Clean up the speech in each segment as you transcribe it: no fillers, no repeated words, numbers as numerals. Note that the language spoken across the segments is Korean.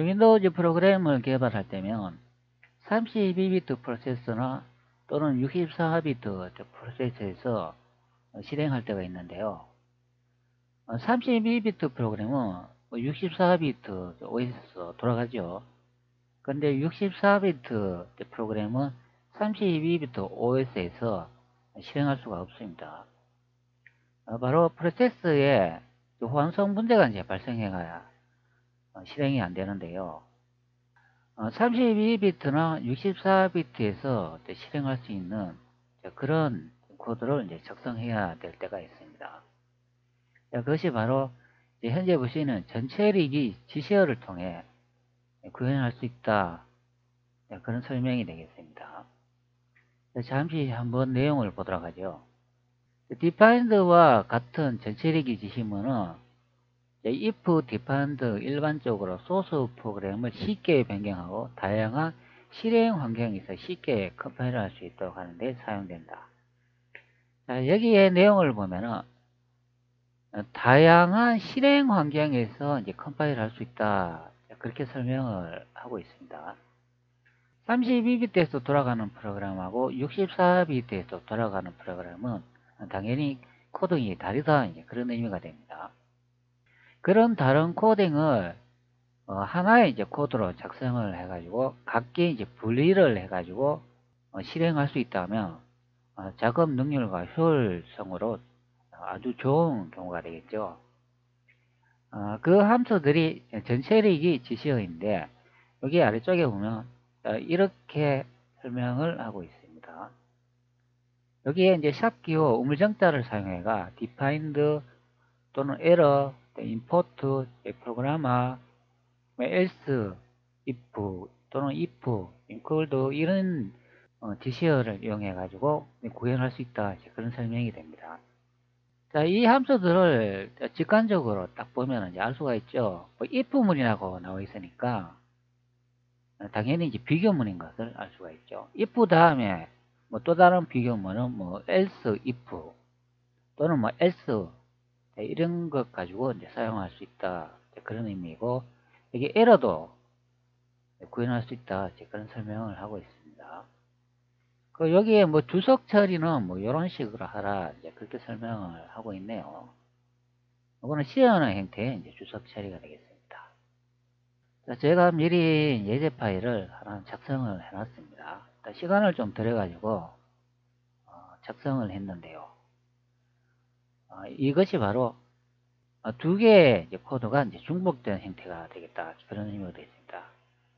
윈도우즈 프로그램을 개발할 때면 32비트 프로세서나 또는 64비트 프로세서에서 실행할 때가 있는데요. 32비트 프로그램은 64비트 OS에서 돌아가죠. 근데 64비트 프로그램은 32비트 OS에서 실행할 수가 없습니다. 바로 프로세서에 호환성 문제가 이제 발생해가야 실행이 안 되는데요. 32비트나 64비트에서 실행할 수 있는 그런 코드를 이제 작성해야 될 때가 있습니다. 그것이 바로 현재 보시는 전체리기 지시어를 통해 구현할 수 있다. 그런 설명이 되겠습니다. 잠시 한번 내용을 보도록 하죠. defined와 같은 전체리기 지시문은 if defined 일반적으로 소스 프로그램을 쉽게 변경하고 다양한 실행 환경에서 쉽게 컴파일을 할 수 있도록 하는 데 사용된다. 자, 여기에 내용을 보면은 다양한 실행 환경에서 이제 컴파일 할 수 있다. 그렇게 설명을 하고 있습니다. 32비트에서 돌아가는 프로그램하고 64비트에서 돌아가는 프로그램은 당연히 코딩이 다르다. 이제 그런 의미가 됩니다. 그런 다른 코딩을 하나의 이제 코드로 작성을 해가지고 각기 이제 분리를 해가지고 실행할 수 있다면 작업 능률과 효율성으로 아주 좋은 경우가 되겠죠. 그 함수들이 전체리기 지시어인데 여기 아래쪽에 보면 이렇게 설명을 하고 있습니다. 여기에 이제 샵 기호 우물정자를 사용해가 defined 또는 error, import, 프로그래머, else, if 또는 if, include 이런 지시어를 이용해 가지고 구현할 수 있다. 그런 설명이 됩니다. 자, 이 함수들을 직관적으로 딱 보면 이제 알 수가 있죠. 뭐 if문이라고 나와 있으니까 당연히 이제 비교문인 것을 알 수가 있죠. if 다음에 뭐 또 다른 비교문은 뭐 else, if 또는 뭐 else 이런 것 가지고 이제 사용할 수 있다. 그런 의미고 여기 에러도 구현할 수 있다. 그런 설명을 하고 있습니다. 그 여기에 뭐 주석 처리는 뭐 이런 식으로 하라. 이제 그렇게 설명을 하고 있네요. 이거는 시연의 형태의 이제 주석 처리가 되겠습니다. 자, 제가 미리 예제 파일을 하나 작성을 해놨습니다. 시간을 좀 들여가지고 작성을 했는데요. 이것이 바로 두 개의 코드가 이제 중복된 형태가 되겠다. 그런 의미가 되겠습니다.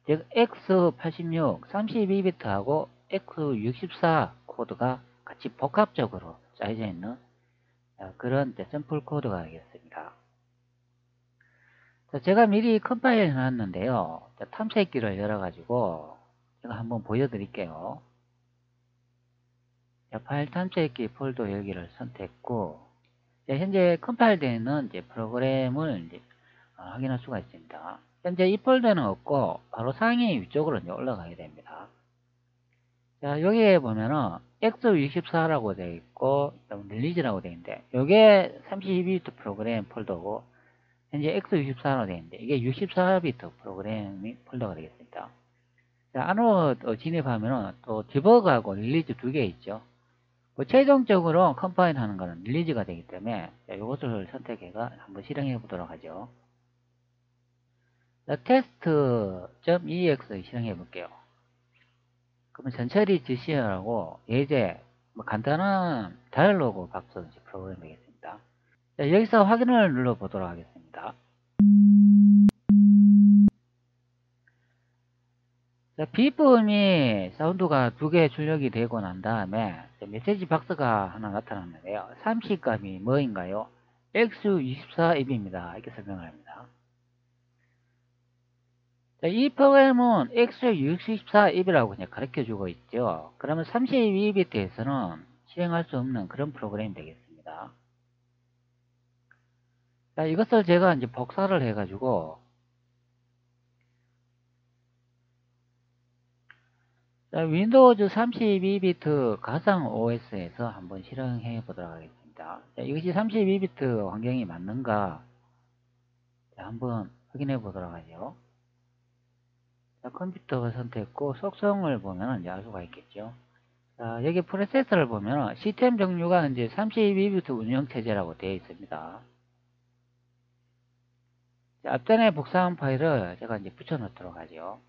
즉 x86 32비트하고 x64 코드가 같이 복합적으로 짜여져 있는 그런 샘플 코드가 되겠습니다. 자, 제가 미리 컴파일 해놨는데요. 탐색기를 열어가지고 제가 한번 보여드릴게요. 자, 파일 탐색기 폴더 여기를 선택했고 현재 컴파일되어 있는 이제 프로그램을 이제 확인할 수가 있습니다. 현재 이 폴더는 없고 바로 상위 위쪽으로 이제 올라가게 됩니다. 자, 여기에 보면은 x64라고 되어 있고 릴리즈라고 되어 있는데 이게 32비트 프로그램 폴더고 현재 x64로 되어 있는데 이게 64비트 프로그램 폴더가 되겠습니다. 자, 안으로 진입하면은 또 디버그하고 릴리즈 두 개 있죠. 최종적으로 컴파일 하는 거는 릴리즈가 되기 때문에 이것을 선택해서 한번 실행해 보도록 하죠. test.ex 실행해 볼게요. 그러면 전처리 지시하라고 예제 뭐 간단한 다이얼로그 박스 프로그램 되겠습니다. 자, 여기서 확인을 눌러 보도록 하겠습니다. 자, 비품이 사운드가 두 개 출력이 되고 난 다음에 메시지 박스가 하나 나타났는데요. 30값이 뭐인가요? x24입입니다. 이렇게 설명을 합니다. 자, 이 프로그램은 x64입이라고 그냥 가르쳐 주고 있죠. 그러면 32비트에서는 실행할 수 없는 그런 프로그램이 되겠습니다. 자, 이것을 제가 이제 복사를 해가지고 자, 윈도우즈 32비트 가상 OS에서 한번 실행해 보도록 하겠습니다. 자, 이것이 32비트 환경이 맞는가 자, 한번 확인해 보도록 하죠. 자, 컴퓨터가 선택했고, 속성을 보면 이제 알 수가 있겠죠. 자, 여기 프로세서를 보면 시스템 종류가 이제 32비트 운영체제라고 되어 있습니다. 자, 앞전에 복사한 파일을 제가 이제 붙여 넣도록 하죠.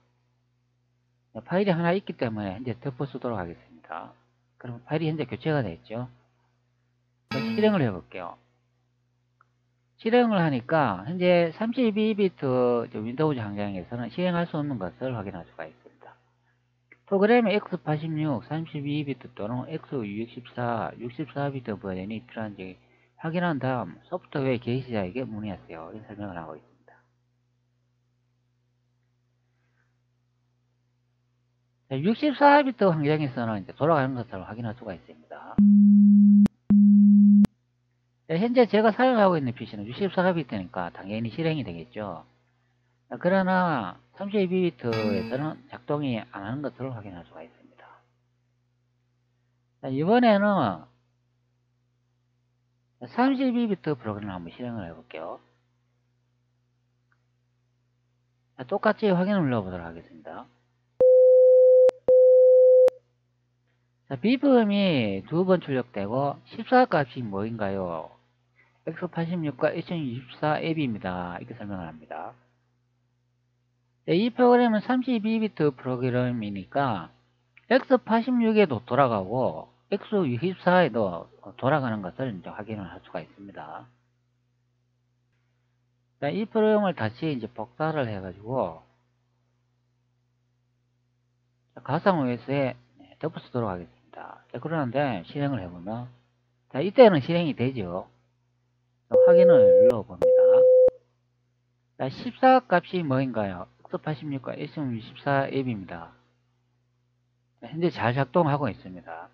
자, 파일이 하나 있기 때문에 현재 덮어 쓰도록 하겠습니다. 그럼 파일이 현재 교체가 됐죠. 실행을 해볼게요. 실행을 하니까 현재 32비트 윈도우즈 환경에서는 실행할 수 없는 것을 확인할 수가 있습니다. 프로그램의 x86, 32비트 또는 x214, 64비트 버전이 필요한지 확인한 다음 소프트웨어 게시자에게 문의하세요. 이런 설명을 하고 있습니다. 64비트 환경에서는 이제 돌아가는 것을 확인할 수가 있습니다. 현재 제가 사용하고 있는 PC는 64비트니까 당연히 실행이 되겠죠. 그러나 32비트에서는 작동이 안 하는 것을 확인할 수가 있습니다. 이번에는 32비트 프로그램을 한번 실행을 해볼게요. 똑같이 확인을 눌러보도록 하겠습니다. 자, 비브음이 두 번 출력되고 14값이 뭐인가요? x86과 2024 앱입니다. 이렇게 설명을 합니다. 이 프로그램은 32비트 프로그램이니까 x86에도 돌아가고 x64에도 돌아가는 것을 이제 확인을 할 수가 있습니다. 자, 이 프로그램을 다시 이제 복사를 해가지고 가상 OS에 덮어 쓰도록 하겠습니다. 자, 그러는데 실행을 해보면 자, 이때는 실행이 되죠. 확인을 눌러봅니다. 자, 14 값이 뭐인가요? x86과 x64 앱입니다. 현재 잘 작동하고 있습니다.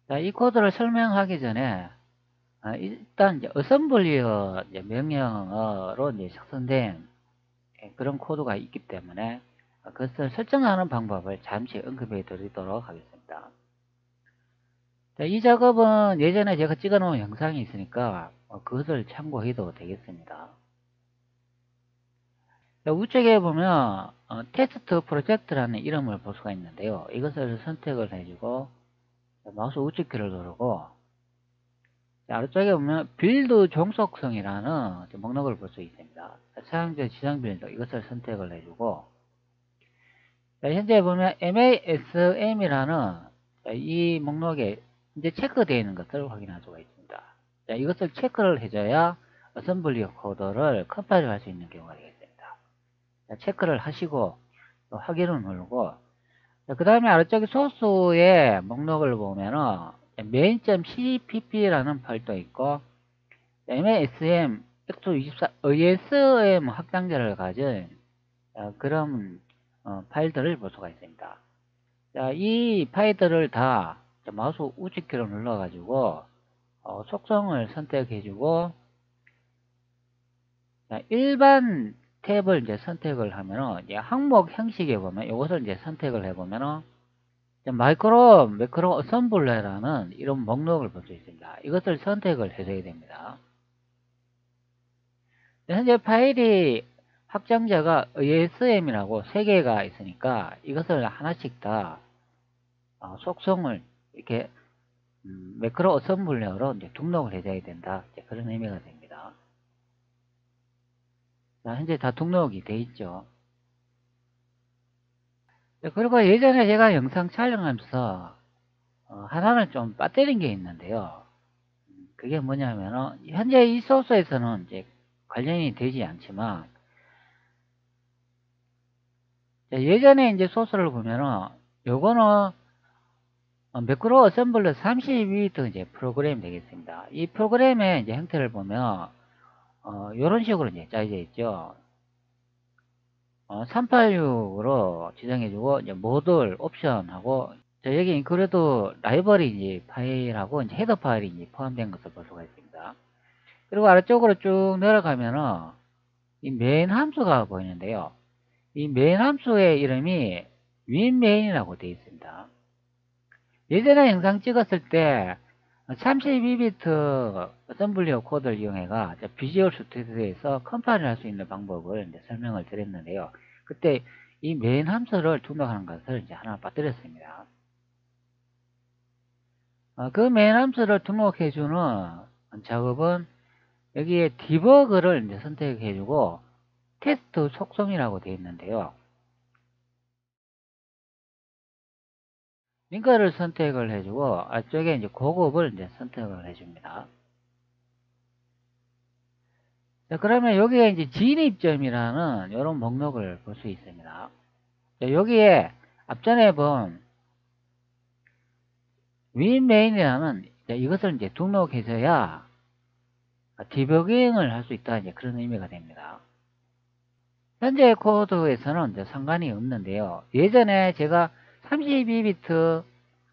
자, 이 코드를 설명하기 전에 일단 이제 어셈블리어 명령어로 이제 작성된 그런 코드가 있기 때문에 그것을 설정하는 방법을 잠시 언급해 드리도록 하겠습니다. 자, 이 작업은 예전에 제가 찍어 놓은 영상이 있으니까 그것을 참고해도 되겠습니다. 자, 우측에 보면 테스트 프로젝트라는 이름을 볼 수가 있는데요. 이것을 선택을 해주고 마우스 우측키를 누르고 아래쪽에 보면 빌드 종속성이라는 목록을 볼 수 있습니다. 사용자 지정 빌드 이것을 선택을 해주고 현재 보면 MASM이라는 이 목록에 이제 체크되어 있는 것을 확인할 수가 있습니다. 이것을 체크를 해줘야 어셈블리 코드를 컴파일을 할 수 있는 경우가 되겠습니다. 체크를 하시고 확인을 누르고 그 다음에 아래쪽에 소스의 목록을 보면은 main.cpp라는 파일도 있고 MASM, X24, ESM 확장자를 가진 그런 파일들을 볼 수가 있습니다. 자, 이 파일들을 다 마우스 우측키로 눌러가지고 속성을 선택해주고 일반 탭을 이제 선택을 하면은 이제 항목 형식에 보면 이것을 이제 선택을 해보면은 매크로 어셈블러라는 이런 목록을 볼 수 있습니다. 이것을 선택을 해줘야 됩니다. 현재 파일이 확장자가 ESM이라고 3개가 있으니까 이것을 하나씩 다 속성을 이렇게 매크로 어셈블러로 이제 등록을 해줘야 된다. 그런 의미가 됩니다. 자, 현재 다 등록이 돼 있죠. 그리고 예전에 제가 영상 촬영하면서 하나는 좀 빠뜨린 게 있는데요. 그게 뭐냐면은 현재 이 소스에서는 이제 관련이 되지 않지만 예전에 이제 소스를 보면은 요거는 매크로 어셈블러 32비트 이제 프로그램이 되겠습니다. 이 프로그램의 이제 형태를 보면 요런 식으로 이제 짜여져 있죠. 386으로 지정해주고 이제 모듈 옵션하고 여기 그래도 라이브러리 이제 파일하고 이제 헤더 파일이 이제 포함된 것을 볼 수가 있습니다. 그리고 아래쪽으로 쭉 내려가면은 이 메인 함수가 보이는데요. 이 메인 함수의 이름이 winmain이라고 되어 있습니다. 예전에 영상 찍었을 때 32비트 어셈블리어 코드를 이용해가 비주얼 스튜디오에서 컴파일을 할 수 있는 방법을 이제 설명을 드렸는데요. 그때 이 메인 함수를 등록하는 것을 이제 하나 빠뜨렸습니다. 그 메인 함수를 등록해주는 작업은 여기에 디버그를 이제 선택해주고 테스트 속성이라고 되어 있는데요. 링크를 선택을 해주고 앞쪽에 이제 고급을 이제 선택을 해줍니다. 자, 그러면 여기에 이제 진입점이라는 이런 목록을 볼 수 있습니다. 자, 여기에 앞전에 본 윈메인이라는 이것을 이제 등록해서야 디버깅을 할 수 있다 이제 그런 의미가 됩니다. 현재 코드에서는 이제 상관이 없는데요. 예전에 제가 32비트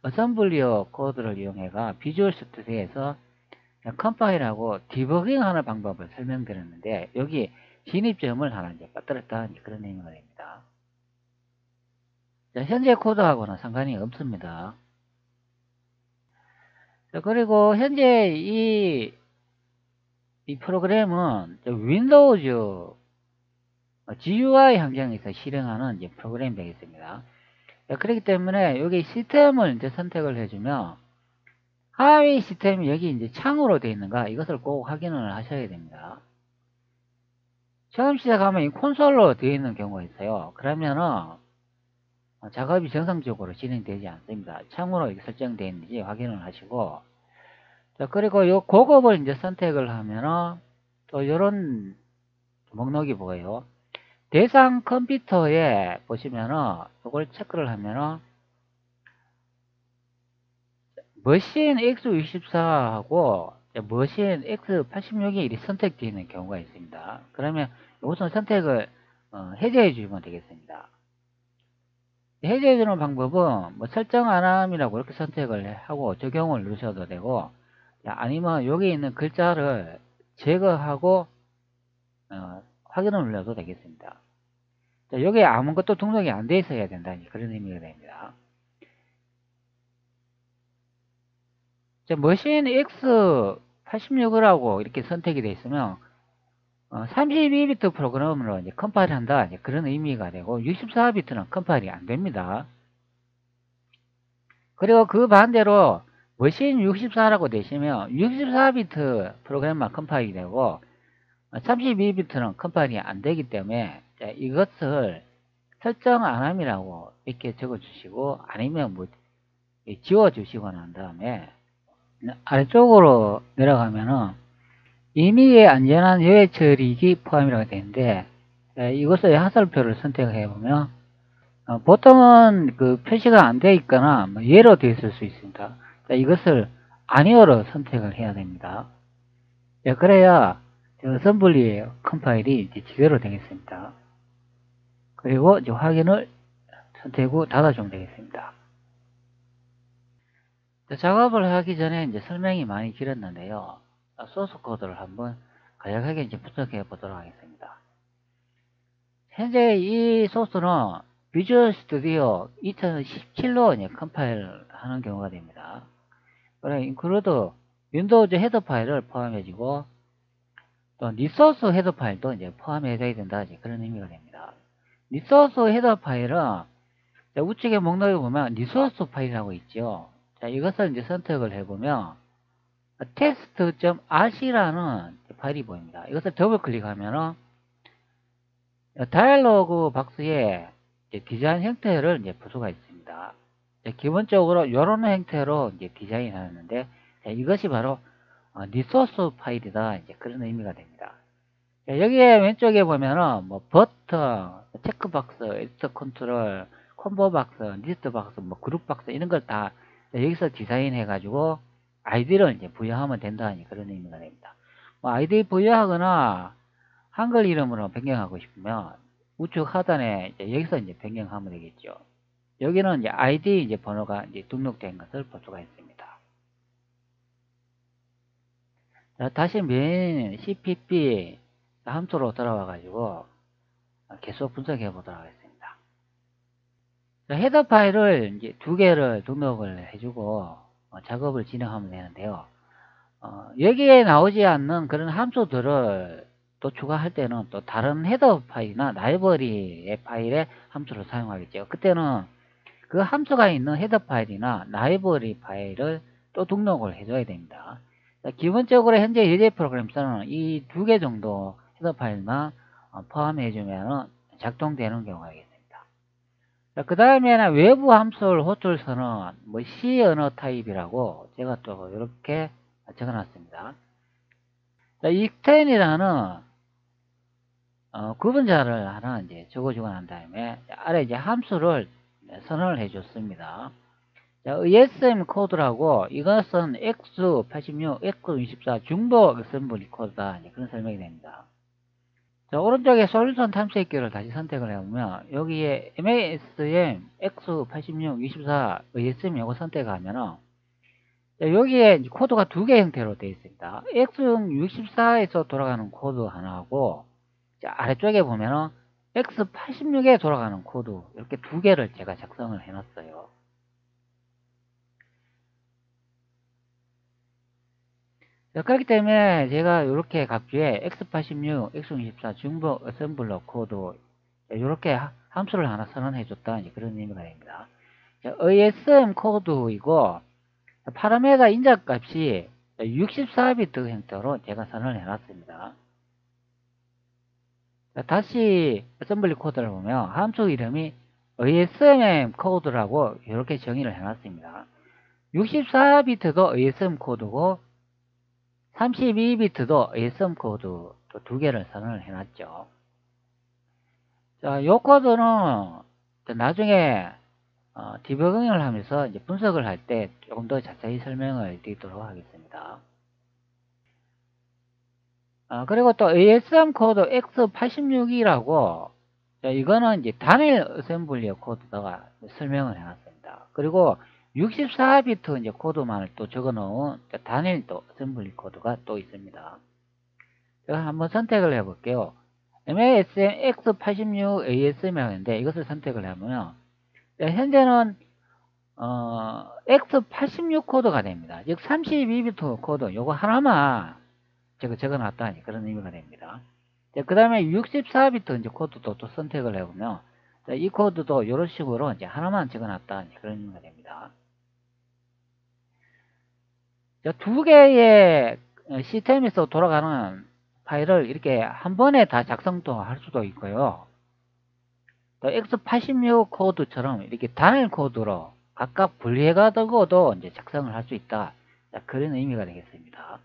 어셈블리어 코드를 이용해가 비주얼 스튜디오에서 컴파일하고 디버깅하는 방법을 설명드렸는데 여기 진입점을 하나 이제 빠뜨렸다 그런 의미가 됩니다. 자, 현재 코드하고는 상관이 없습니다. 자, 그리고 현재 이 프로그램은 윈도우즈 GUI 환경에서 실행하는 이제 프로그램이 되겠습니다. 자, 그렇기 때문에 여기 시스템을 이제 선택을 해주면 하위 시스템이 여기 이제 창으로 되어 있는가 이것을 꼭 확인을 하셔야 됩니다. 처음 시작하면 이 콘솔로 되어 있는 경우가 있어요. 그러면은 작업이 정상적으로 진행되지 않습니다. 창으로 이렇게 설정되어 있는지 확인을 하시고, 자, 그리고 요 고급을 이제 선택을 하면은 또 이런 목록이 보여요. 대상 컴퓨터에 보시면은 이걸 체크를 하면은 머신 X64하고 머신 X86이 이렇게 선택되어 있는 경우가 있습니다. 그러면 이것은 선택을 해제해 주시면 되겠습니다. 해제해 주는 방법은 뭐 설정 안함이라고 이렇게 선택을 하고 적용을 누르셔도 되고, 아니면 여기 있는 글자를 제거하고 확인을 눌러도 되겠습니다. 자, 여기에 아무것도 등록이 안 돼 있어야 된다 그런 의미가 됩니다. 자, 머신 X86이라고 이렇게 선택이 되어 있으면 32비트 프로그램으로 이제 컴파일 한다 그런 의미가 되고 64비트는 컴파일이 안 됩니다. 그리고 그 반대로 머신 64라고 되시면 64비트 프로그램만 컴파일이 되고 32비트는 컴파일이 안 되기 때문에 이것을 설정 안함이라고 이렇게 적어 주시고 아니면 뭐 지워 주시고 난 다음에 아래쪽으로 내려가면은 임의의 안전한 여해 처리기 포함이라고 되는데 이것의 하설표를 선택해 보면 보통은 그 표시가 안 되어 있거나 뭐 예로 되어 있을 수 있습니다. 자, 이것을 아니오로 선택을 해야 됩니다. 그래야 어셈블리 컴파일이 제대로 되겠습니다. 그리고 이제 확인을 선택 후 닫아주면 되겠습니다. 자, 작업을 하기 전에 이제 설명이 많이 길었는데요. 소스 코드를 한번 간략하게 이제 분석해 보도록 하겠습니다. 현재 이 소스는 비주얼 스튜디오 2017로 이제 컴파일 하는 경우가 됩니다. 그래, 인클루드 윈도우즈 헤더 파일을 포함해주고 또 리소스 헤더 파일도 이제 포함해줘야 된다 그런 의미가 됩니다. 리소스 헤더 파일은 우측에 목록에 보면 리소스 파일이라고 있죠. 자, 이것을 이제 선택을 해보면 test.rc라는 파일이 보입니다. 이것을 더블 클릭하면은 다이얼로그 박스에 디자인 형태를 이제 볼 수가 있습니다. 기본적으로 이런 형태로 이제 디자인하는데 이것이 바로 리소스 파일이다 그런 의미가 됩니다. 여기에 왼쪽에 보면은 뭐 버튼, 체크박스, 에디터 컨트롤, 콤보 박스, 리스트 박스, 뭐 그룹 박스 이런 걸 다 여기서 디자인해 가지고 아이디를 이제 부여하면 된다 그런 의미가 됩니다. 뭐 아이디 부여하거나 한글 이름으로 변경하고 싶으면 우측 하단에 여기서 이제 변경하면 되겠죠. 여기는 이제 아이디 이제 번호가 이제 등록된 것을 볼 수가 있습니다. 자, 다시 메인 CPP 함수로 돌아와 가지고 계속 분석해 보도록 하겠습니다. 자, 헤더 파일을 이제 두 개를 등록을 해주고 작업을 진행하면 되는데요. 여기에 나오지 않는 그런 함수들을 또 추가할 때는 또 다른 헤더 파일이나 라이브러리의 파일에 함수를 사용하겠죠. 그때는 그 함수가 있는 헤더 파일이나 라이브러리 파일을 또 등록을 해줘야 됩니다. 기본적으로 현재 예제 프로그램에서는 이 두 개 정도 헤더 파일만 포함해주면 작동되는 경우가 있습니다. 그 다음에는 외부 함수를 호출서는 뭐 C 언어 타입이라고 제가 또 이렇게 적어놨습니다. 익스텐이라는 구분자를 하나 이제 적어주고 난 다음에 아래 이제 함수를 선언을 해줬습니다. ESM 코드라고 이것은 X86, X24 중복 어셈블리 코드다. 그런 설명이 됩니다. 자, 오른쪽에 솔루션 탐색기를 다시 선택을 해보면 여기에 MASM X86, 24 ESM 요거 선택하면은 여기에 코드가 두 개 형태로 되어 있습니다. X64에서 돌아가는 코드 하나하고 아래쪽에 보면은 X86에 돌아가는 코드 이렇게 두 개를 제가 작성을 해놨어요. 그렇기 때문에 제가 이렇게 각주에 X86, X64 중복 어셈블러 코드 이렇게 함수를 하나 선언해 줬다 그런 의미가 됩니다. ESM 코드이고 파라메다 인자값이 64비트 형태로 제가 선언을 해놨습니다. 다시 어셈블리 코드를 보면 함수 이름이 ESM 코드라고 이렇게 정의를 해놨습니다. 64비트도 ESM 코드고 32비트도 ESM 코드 또 두 개를 선언을 해놨죠. 자, 이 코드는 나중에 디버깅을 하면서 이제 분석을 할 때 조금 더 자세히 설명을 드리도록 하겠습니다. 그리고 또 ASM 코드 X86이라고 이거는 이제 단일 어셈블리 코드다가 설명을 해놨습니다. 그리고 64비트 이제 코드만을 또 적어놓은 단일 또 어셈블리 코드가 또 있습니다. 제가 한번 선택을 해볼게요. MASM X86 ASM이 하는데 이것을 선택을 하면 현재는 X86 코드가 됩니다. 즉 32비트 코드 요거 하나만 제가 적어놨다 그런 의미가 됩니다. 그 다음에 64비트 이제 코드도 또 선택을 해보면 이 코드도 이런 식으로 이제 하나만 적어놨다 그런 의미가 됩니다. 두 개의 시스템에서 돌아가는 파일을 이렇게 한 번에 다 작성도 할 수도 있고요. 또 X86 코드처럼 이렇게 단일 코드로 각각 분리해가지고도 이제 작성을 할 수 있다. 그런 의미가 되겠습니다.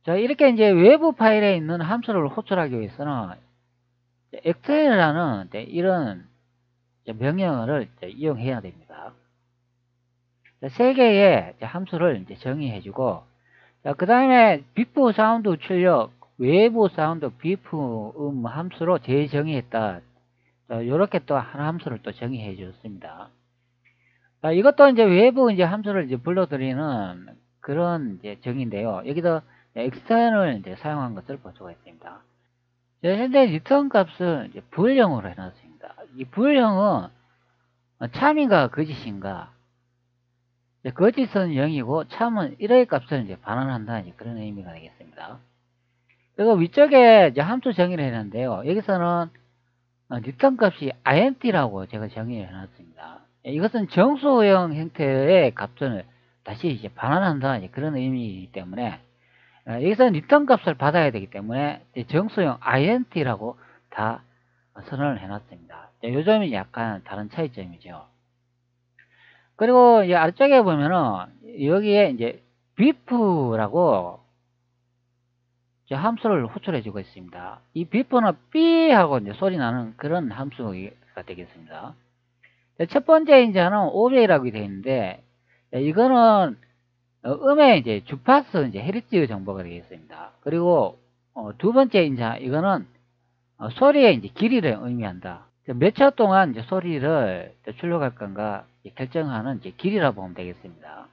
자, 이렇게 이제 외부 파일에 있는 함수를 호출하기 위해서는 엑셀이라는 이런 명령어를 이용해야 됩니다. 세 개의 함수를 이제 정의해주고, 그 다음에 비프 사운드 출력, 외부 사운드 비프 함수로 재정의했다. 이렇게 또 한 함수를 또 정의해 줬습니다. 이것도 이제 외부 이제 함수를 이제 불러들이는 그런 이제 정의인데요. 여기서 extern을 이제 사용한 것을 볼 수가 있습니다. 현재 리턴 값을 이제 불형으로 해놨습니다. 이 불형은 참인가 거짓인가? 거짓은 0이고 참은 1의 값을 이제 반환한다 그런 의미가 되겠습니다. 그리고 위쪽에 이제 함수 정의를 했는데요. 여기서는 리턴 값이 int라고 제가 정의를 해놨습니다. 이것은 정수형 형태의 값을 다시 이제 반환한다 그런 의미이기 때문에 여기서 리턴 값을 받아야 되기 때문에 정수형 int라고 다 선언을 해놨습니다. 이 점이 약간 다른 차이점이죠. 그리고 이제 아래쪽에 보면은 여기에 이제 beef라고 함수를 호출해주고 있습니다. 이 beef는 B 하고 이제 소리 나는 그런 함수가 되겠습니다. 첫 번째 인자는 오베이라고 되어 있는데 이거는 음의 이제 주파수 이제 헤르츠 정보가 되겠습니다. 그리고 두 번째 인자 이거는 소리의 이제 길이를 의미한다. 몇 초 동안 이제 소리를 출력할 건가 결정하는 이제 길이라 보면 되겠습니다.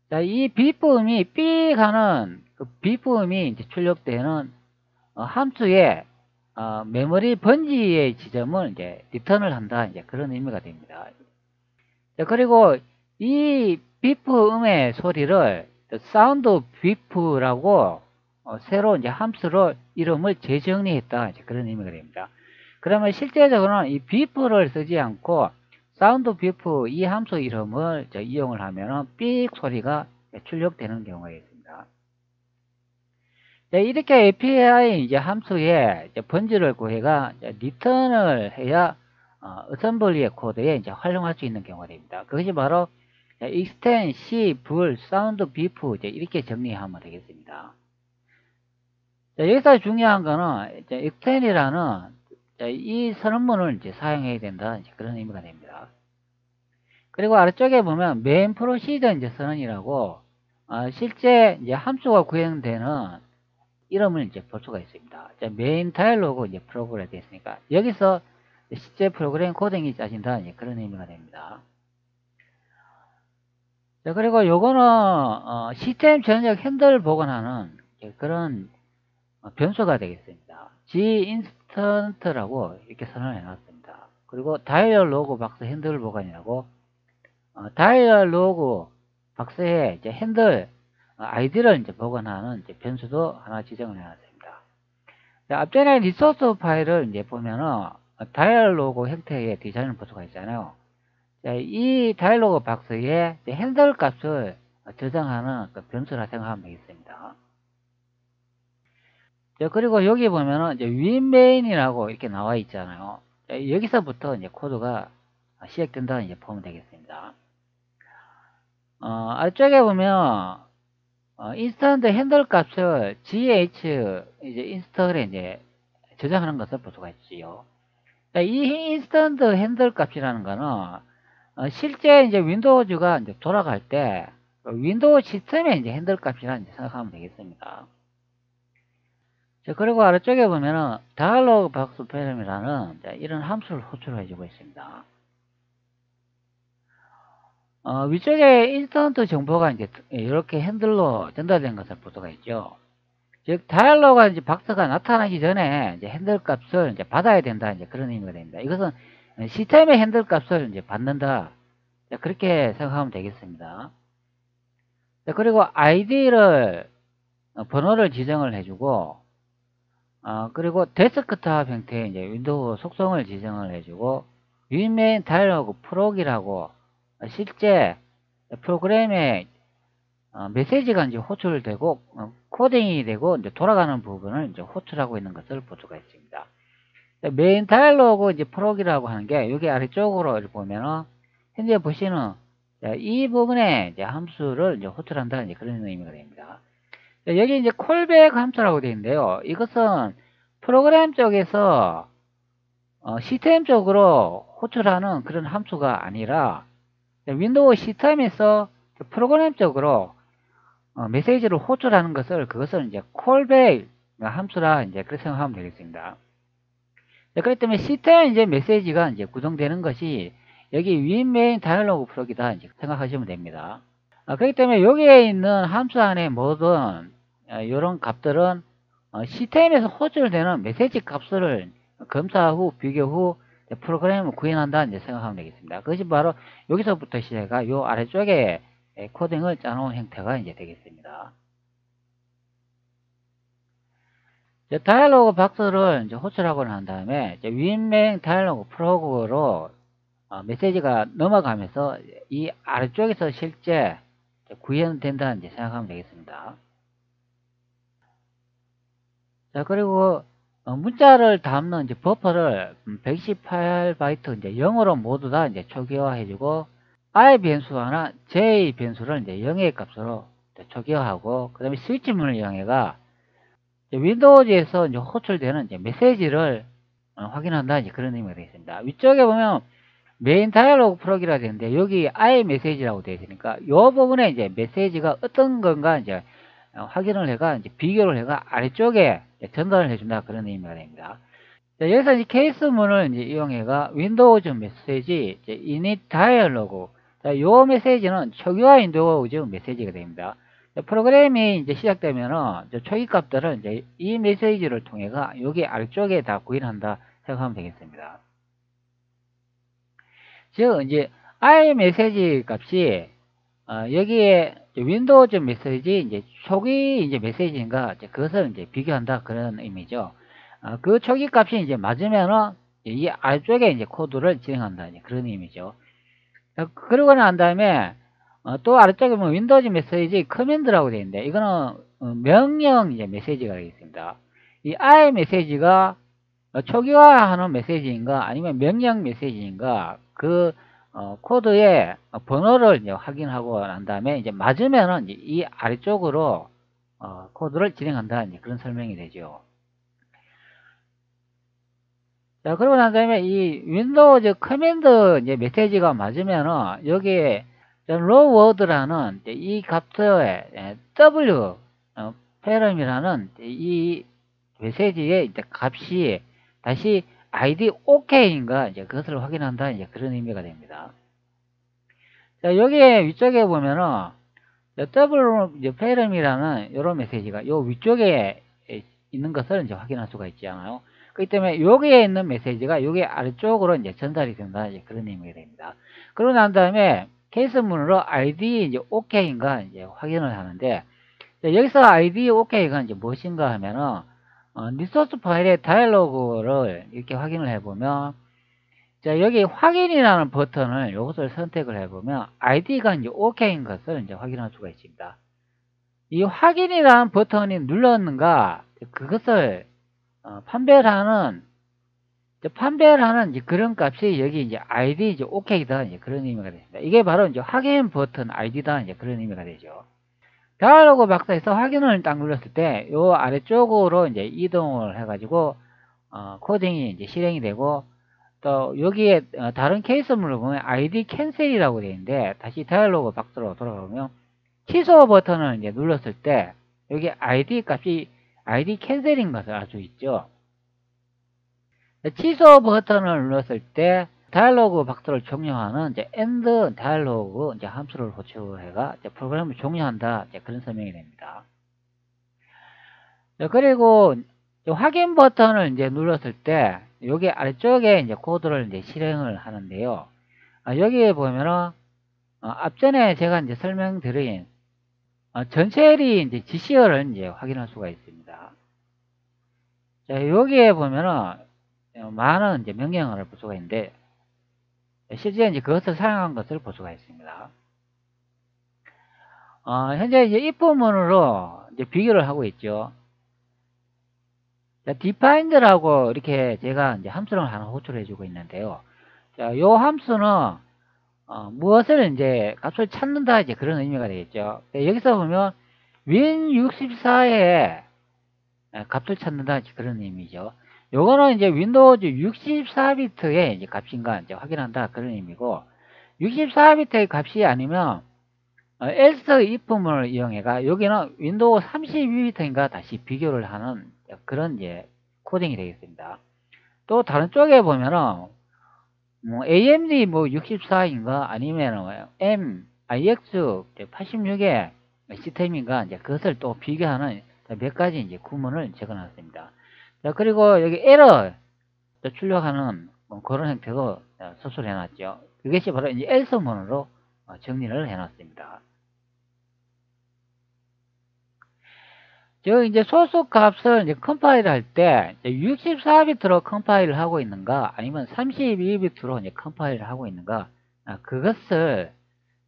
자, 이 비프음이 삐 가는 그 비프음이 이제 출력되는 함수의 메모리 번지의 지점을 이제 리턴을 한다. 이제 그런 의미가 됩니다. 자, 그리고 이 비프 음의 소리를 사운드 비프라고 새로 이제 함수로 이름을 재정리했다. 이제 그런 의미가 됩니다. 그러면 실제적으로는 이 비프를 쓰지 않고 사운드 비프 이 함수 이름을 이용을 하면은 삑 소리가 출력되는 경우가 있습니다. 자, 이렇게 API 이제 함수에 이제 번지를 구해가 리턴을 해야 어셈블리의 코드에 이제 활용할 수 있는 경우가 됩니다. 그것이 바로 extend, C, 불, sound, beef 이렇게 정리하면 되겠습니다. 자, 여기서 중요한 거는 이제 extend이라는 이 선언문을 이제 사용해야 된다 이제 그런 의미가 됩니다. 그리고 아래쪽에 보면 main procedure 이제 선언이라고 실제 이제 함수가 구현되는 이름을 이제 볼 수가 있습니다. 자, 메인 다이얼로그 이제 프로그램이 되어 있으니까 여기서 실제 프로그램 코딩이 짜진다 이제 그런 의미가 됩니다. 자, 그리고 요거는 시스템 전역 핸들 보관하는 그런 변수가 되겠습니다. G-instant라고 이렇게 선언을 해놨습니다. 그리고 다이얼로그 박스 핸들 보관이라고 다이얼로그 박스에 이제 핸들 아이디를 이제 보관하는 이제 변수도 하나 지정을 해놨습니다. 자, 앞전에 리소스 파일을 이제 보면은 다이얼로그 형태의 디자인을 볼 수가 있잖아요. 자, 이 다이얼로그 박스에 핸들 값을 저장하는 그 변수라 생각하면 되겠습니다. 자, 그리고 여기 보면은 이제 윈메인이라고 이렇게 나와 있잖아요. 자, 여기서부터 이제 코드가 시작된다 이제 보면 되겠습니다. 아래쪽에 보면 인스턴트 핸들 값을 gh 이제 인스턴트에 이제 저장하는 것을 볼 수가 있지요. 이 인스턴트 핸들 값이라는 거는 실제 이제 윈도우즈가 이제 돌아갈 때 윈도우 시스템의 이제 핸들 값이라 이제 생각하면 되겠습니다. 자, 그리고 아래쪽에 보면은 다이얼로그 박스 패럼이라는 이런 함수를 호출해주고 있습니다. 위쪽에 인스턴트 정보가 이제 이렇게 핸들로 전달된 것을 볼 수가 있죠. 즉, 다이얼로그 이제 박스가 나타나기 전에 이제 핸들 값을 이제 받아야 된다. 이제 그런 의미가 됩니다. 이것은 시스템의 핸들 값을 이제 받는다. 그렇게 생각하면 되겠습니다. 그리고 아이디를 번호를 지정을 해주고, 그리고 데스크탑 형태의 이제 윈도우 속성을 지정을 해주고, 윈메인 다이얼로그 프록이라고 실제 프로그램에 메시지가 이제 호출되고 코딩이 되고 이제 돌아가는 부분을 이제 호출하고 있는 것을 볼 수가 있습니다. 메인 다이얼로그 이제 프록이라고 하는 게 여기 아래쪽으로 보면은 현재 보시는 이 부분에 이제 함수를 이제 호출한다 이제 그런 의미가 됩니다. 여기 이제 콜백 함수라고 되어 있는데요. 이것은 프로그램 쪽에서 시스템 쪽으로 호출하는 그런 함수가 아니라 윈도우 시스템에서 프로그램 쪽으로 메시지를 호출하는 것을 그것을 이제 콜백 함수라 이제 그렇게 생각하면 되겠습니다. 그렇기 때문에 시스템 이제 메시지가 이제 구성되는 것이 여기 윈메인 다이얼로그 프록이다 이제 생각하시면 됩니다. 그렇기 때문에 여기에 있는 함수 안에 모든 이런 값들은 시스템에서 호출되는 메시지 값을 검사 후 비교 후 프로그램을 구현한다 이제 생각하면 되겠습니다. 그것이 바로 여기서부터 시작해 요 아래쪽에 코딩을 짜놓은 형태가 이제 되겠습니다. 다이얼로그 박스를 이제 호출하고 난 다음에 윈메인 다이얼로그 프로그로 메시지가 넘어가면서 이 아래쪽에서 실제 구현된다 이제 생각하면 되겠습니다. 자, 그리고 문자를 담는 이제 버퍼를 128바이트 이제 0으로 모두 다 이제 초기화해주고 I 변수 하나 J 변수를 이제 0의 값으로 초기화하고 그 다음에 스위치문을 이용해가 윈도우즈에서 이제 호출되는 이제 메시지를 확인한다 이제 그런 의미가 되겠습니다. 위쪽에 보면 메인 다이얼로그 프록이라 되는데 여기 I 메시지라고 되어 있으니까 이 부분에 이제 메시지가 어떤 건가 이제 확인을 해가 이제 비교를 해가 아래쪽에 전달을 해준다 그런 의미가 됩니다. 자, 여기서 이제 케이스문을 이제 이용해가 윈도우즈 메시지 init 다이얼로그 요 메시지는 초기화 윈도우즈 메시지가 됩니다. 프로그램이 이제 시작되면은 초기 값들을 이제 이 메시지를 통해서 여기 아래쪽에 다 구인한다 생각하면 되겠습니다. 즉 이제 i 메시지 값이 여기에 윈도우즈 메시지 이제 초기 이제 메시지인가 그것을 이제 비교한다 그런 의미죠. 그 초기 값이 이제 맞으면은 이 아래쪽에 이제 코드를 진행한다 이제 그런 의미죠. 그러고 난 다음에 또 아래쪽에 뭐 윈도우즈 메시지 커맨드라고 되어 있는데 이거는 명령 이제 메시지가 되겠습니다. 이 i 메시지가 초기화하는 메시지인가 아니면 명령 메시지인가 그 코드의 번호를 이제 확인하고 난 다음에 이제 맞으면은 이제 이 아래쪽으로 코드를 진행한다 이제 그런 설명이 되죠. 자, 그러고 난 다음에 이 윈도우즈 커맨드 이제 메시지가 맞으면은 여기에 로워드라는 이 값의 W 패럼이라는 이 메시지의 이제 값이 다시 ID OK인가 이제 그것을 확인한다 이제 그런 의미가 됩니다. 자, 여기에 위쪽에 보면은 W 이제 패럼이라는 이런 메시지가 요 위쪽에 있는 것을 이제 확인할 수가 있지 않아요. 그렇기 때문에 여기에 있는 메시지가 여기 아래쪽으로 이제 전달이 된다 이제 그런 의미가 됩니다. 그러고 난 다음에 케이스문으로 ID 이제 OK인가 이제 확인을 하는데 여기서 ID OK가 이제 무엇인가 하면은 리소스 파일의 다이얼로그를 이렇게 확인을 해보면 자 여기 확인이라는 버튼을 이것을 선택을 해보면 ID가 이제 OK인 것을 이제 확인할 수가 있습니다. 이 확인이라는 버튼이 눌렀는가 그것을 판별하는 이제 그런 값이 여기 이제 ID 이제 OK다 이제 그런 의미가 됩니다. 이게 바로 이제 확인 버튼 ID다 이제 그런 의미가 되죠. 다이얼로그 박스에서 확인을 딱 눌렀을 때 요 아래쪽으로 이제 이동을 해가지고 코딩이 이제 실행이 되고 또 여기에 다른 케이스물을 보면 ID 캔슬이라고 되어 있는데 다시 다이얼로그 박스로 돌아가면 취소 버튼을 이제 눌렀을 때 여기 ID 값이 ID 캔슬인 것을 알 수 있죠. 취소 버튼을 눌렀을 때 다이얼로그 박스를 종료하는 이제 end 다이얼로그 이제 함수를 호출해가 이제 프로그램을 종료한다 이제 그런 설명이 됩니다. 그리고 확인 버튼을 이제 눌렀을 때 여기 아래쪽에 이제 코드를 이제 실행을 하는데요. 여기에 보면은 앞전에 제가 이제 설명드린 전체리 이제 GC어를 이제 확인할 수가 있습니다. 자, 여기에 보면은 많은 이제 명령어를 볼 수가 있는데 실제 이제 그것을 사용한 것을 볼 수가 있습니다. 현재 이제 입부문으로 이제 비교를 하고 있죠. 자, defined라고 이렇게 제가 이제 함수를 하나 호출해 주고 있는데요. 자, 요 함수는 무엇을 이제 값을 찾는다 이제 그런 의미가 되겠죠. 여기서 보면 win64에 값을 찾는다 이제 그런 의미죠. 요거는 이제 윈도우즈 64비트의 이제 값인가 이제 확인한다 그런 의미고 64비트의 값이 아니면 else if문을 이용해가 여기는 윈도우 32비트인가 다시 비교를 하는 그런 이제 코딩이 되겠습니다. 또 다른 쪽에 보면은 뭐 AMD 뭐 64인가 아니면 MIX 86의 시스템인가 이제 그것을 또 비교하는 몇 가지 이제 구문을 적어놨습니다. 자, 그리고 여기 에러 출력하는 뭐 그런 형태도 서술해 놨죠. 그것이 바로 이제 else문으로 정리를 해 놨습니다. 저 이제 소스 값을 이제 컴파일 할 때 64비트로 컴파일을 하고 있는가 아니면 32비트로 이제 컴파일을 하고 있는가 그것을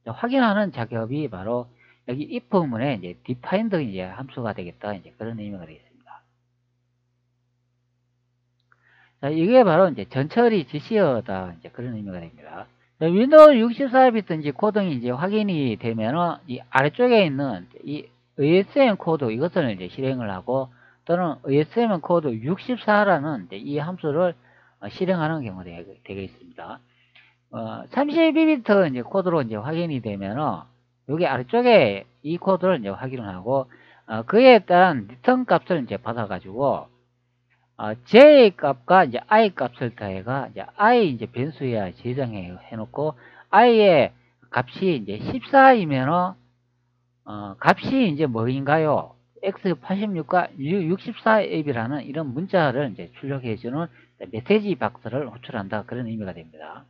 확인하는 작업이 바로 여기 if문의 이제 defined 이제 함수가 되겠다 이제 그런 의미가 되겠습니다. 자, 이게 바로 이제 전처리 GC어다 이제 그런 의미가 됩니다. 윈도우 64비트 이제 코딩이 이제 확인이 되면은 이 아래쪽에 있는 이 ASM 코드 이것을 이제 실행을 하고 또는 ASM 코드 64라는 이 함수를 실행하는 경우가 되겠습니다. 32비트 이제 코드로 이제 확인이 되면은 여기 아래쪽에 이 코드를 이제 확인을 하고 그에 따른 리턴 값을 이제 받아가지고 j 값과 이제 i 값을 더해가 이제 i 이제 변수에 저장해 놓고 i의 값이 이제 14이면은 값이 이제 뭐인가요? x86과 64ab라는 이런 문자를 이제 출력해주는 메시지 박스를 호출한다. 그런 의미가 됩니다.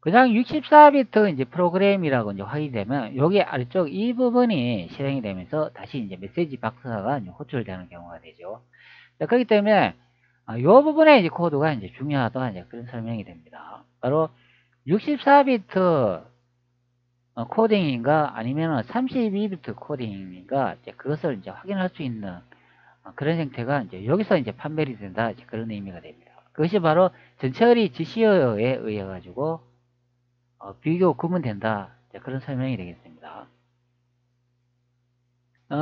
그냥 64비트 이제 프로그램이라고 이제 확인되면 여기 아래쪽 이 부분이 실행이 되면서 다시 이제 메시지 박스가 이제 호출되는 경우가 되죠. 자, 그렇기 때문에 이 부분에 이제 코드가 이제 중요하다. 이제 그런 설명이 됩니다. 바로 64비트 코딩인가 아니면 32비트 코딩인가 이제 그것을 이제 확인할 수 있는 그런 형태가 이제 여기서 이제 판별이 된다. 이제 그런 의미가 됩니다. 그것이 바로 전처리 지시어에 의해 가지고 비교 구분된다. 이제 그런 설명이 되겠습니다.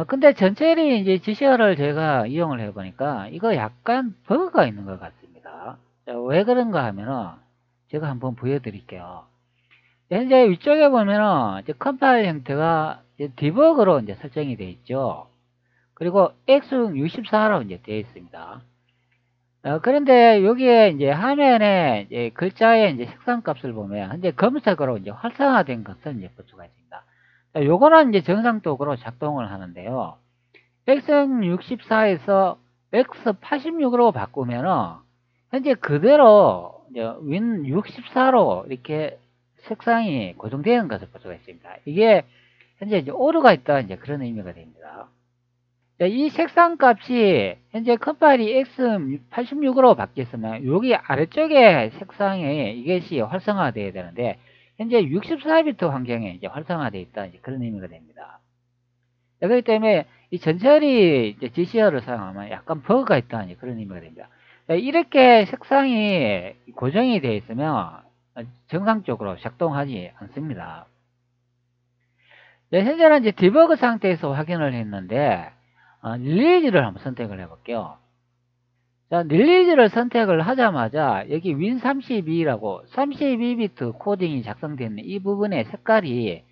근데 전체리 이제 지시어를 제가 이용을 해보니까 이거 약간 버그가 있는 것 같습니다. 자, 왜 그런가 하면은 제가 한번 보여드릴게요. 현재 위쪽에 보면은 이제 컴파일 형태가 이제 디버그로 이제 설정이 되어 있죠. 그리고 x64로 이제 되어 있습니다. 그런데 여기에 이제 화면에 이제 글자의 이제 색상 값을 보면 현재 검은색으로 이제 활성화된 것을 이제 볼 수가 있습니다. 자, 요거는 이제 정상적으로 작동을 하는데요. x64에서 x86으로 바꾸면은 현재 그대로 이제 win64로 이렇게 색상이 고정되는 것을 볼 수가 있습니다. 이게 현재 이제 오류가 있다 이제 그런 의미가 됩니다. 이 색상 값이 현재 컴파일이 x86으로 바뀌었으면 여기 아래쪽에 색상이 이것이 활성화되어야 되는데 현재 64비트 환경에 이제 활성화되어 있다 이제 그런 의미가 됩니다. 그렇기 때문에 이 전처리 이제 지시어를 사용하면 약간 버그가 있다 이제 그런 의미가 됩니다. 이렇게 색상이 고정이 되어 있으면 정상적으로 작동하지 않습니다. 현재는 이제 디버그 상태에서 확인을 했는데 릴리즈를 한번 선택을 해볼게요. 자, 릴리즈를 선택을 하자마자 여기 win32라고 32비트 코딩이 작성되어 있는 이 부분의 색깔이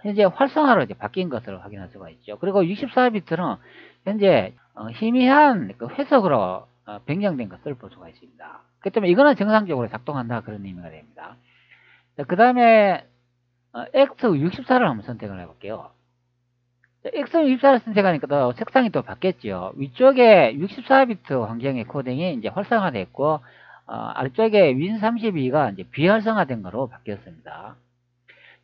현재 활성화로 이제 바뀐 것을 확인할 수가 있죠. 그리고 64비트는 현재 희미한 그 회색으로 변경된 것을 볼 수가 있습니다. 그렇기 때문에 이거는 정상적으로 작동한다 그런 의미가 됩니다. 그 다음에 X64를 한번 선택을 해볼게요. X64를 선택하니까 또 색상이 또 바뀌었죠. 위쪽에 64비트 환경의 코딩이 이제 활성화됐고 아래쪽에 win32가 이제 비활성화된 거로 바뀌었습니다.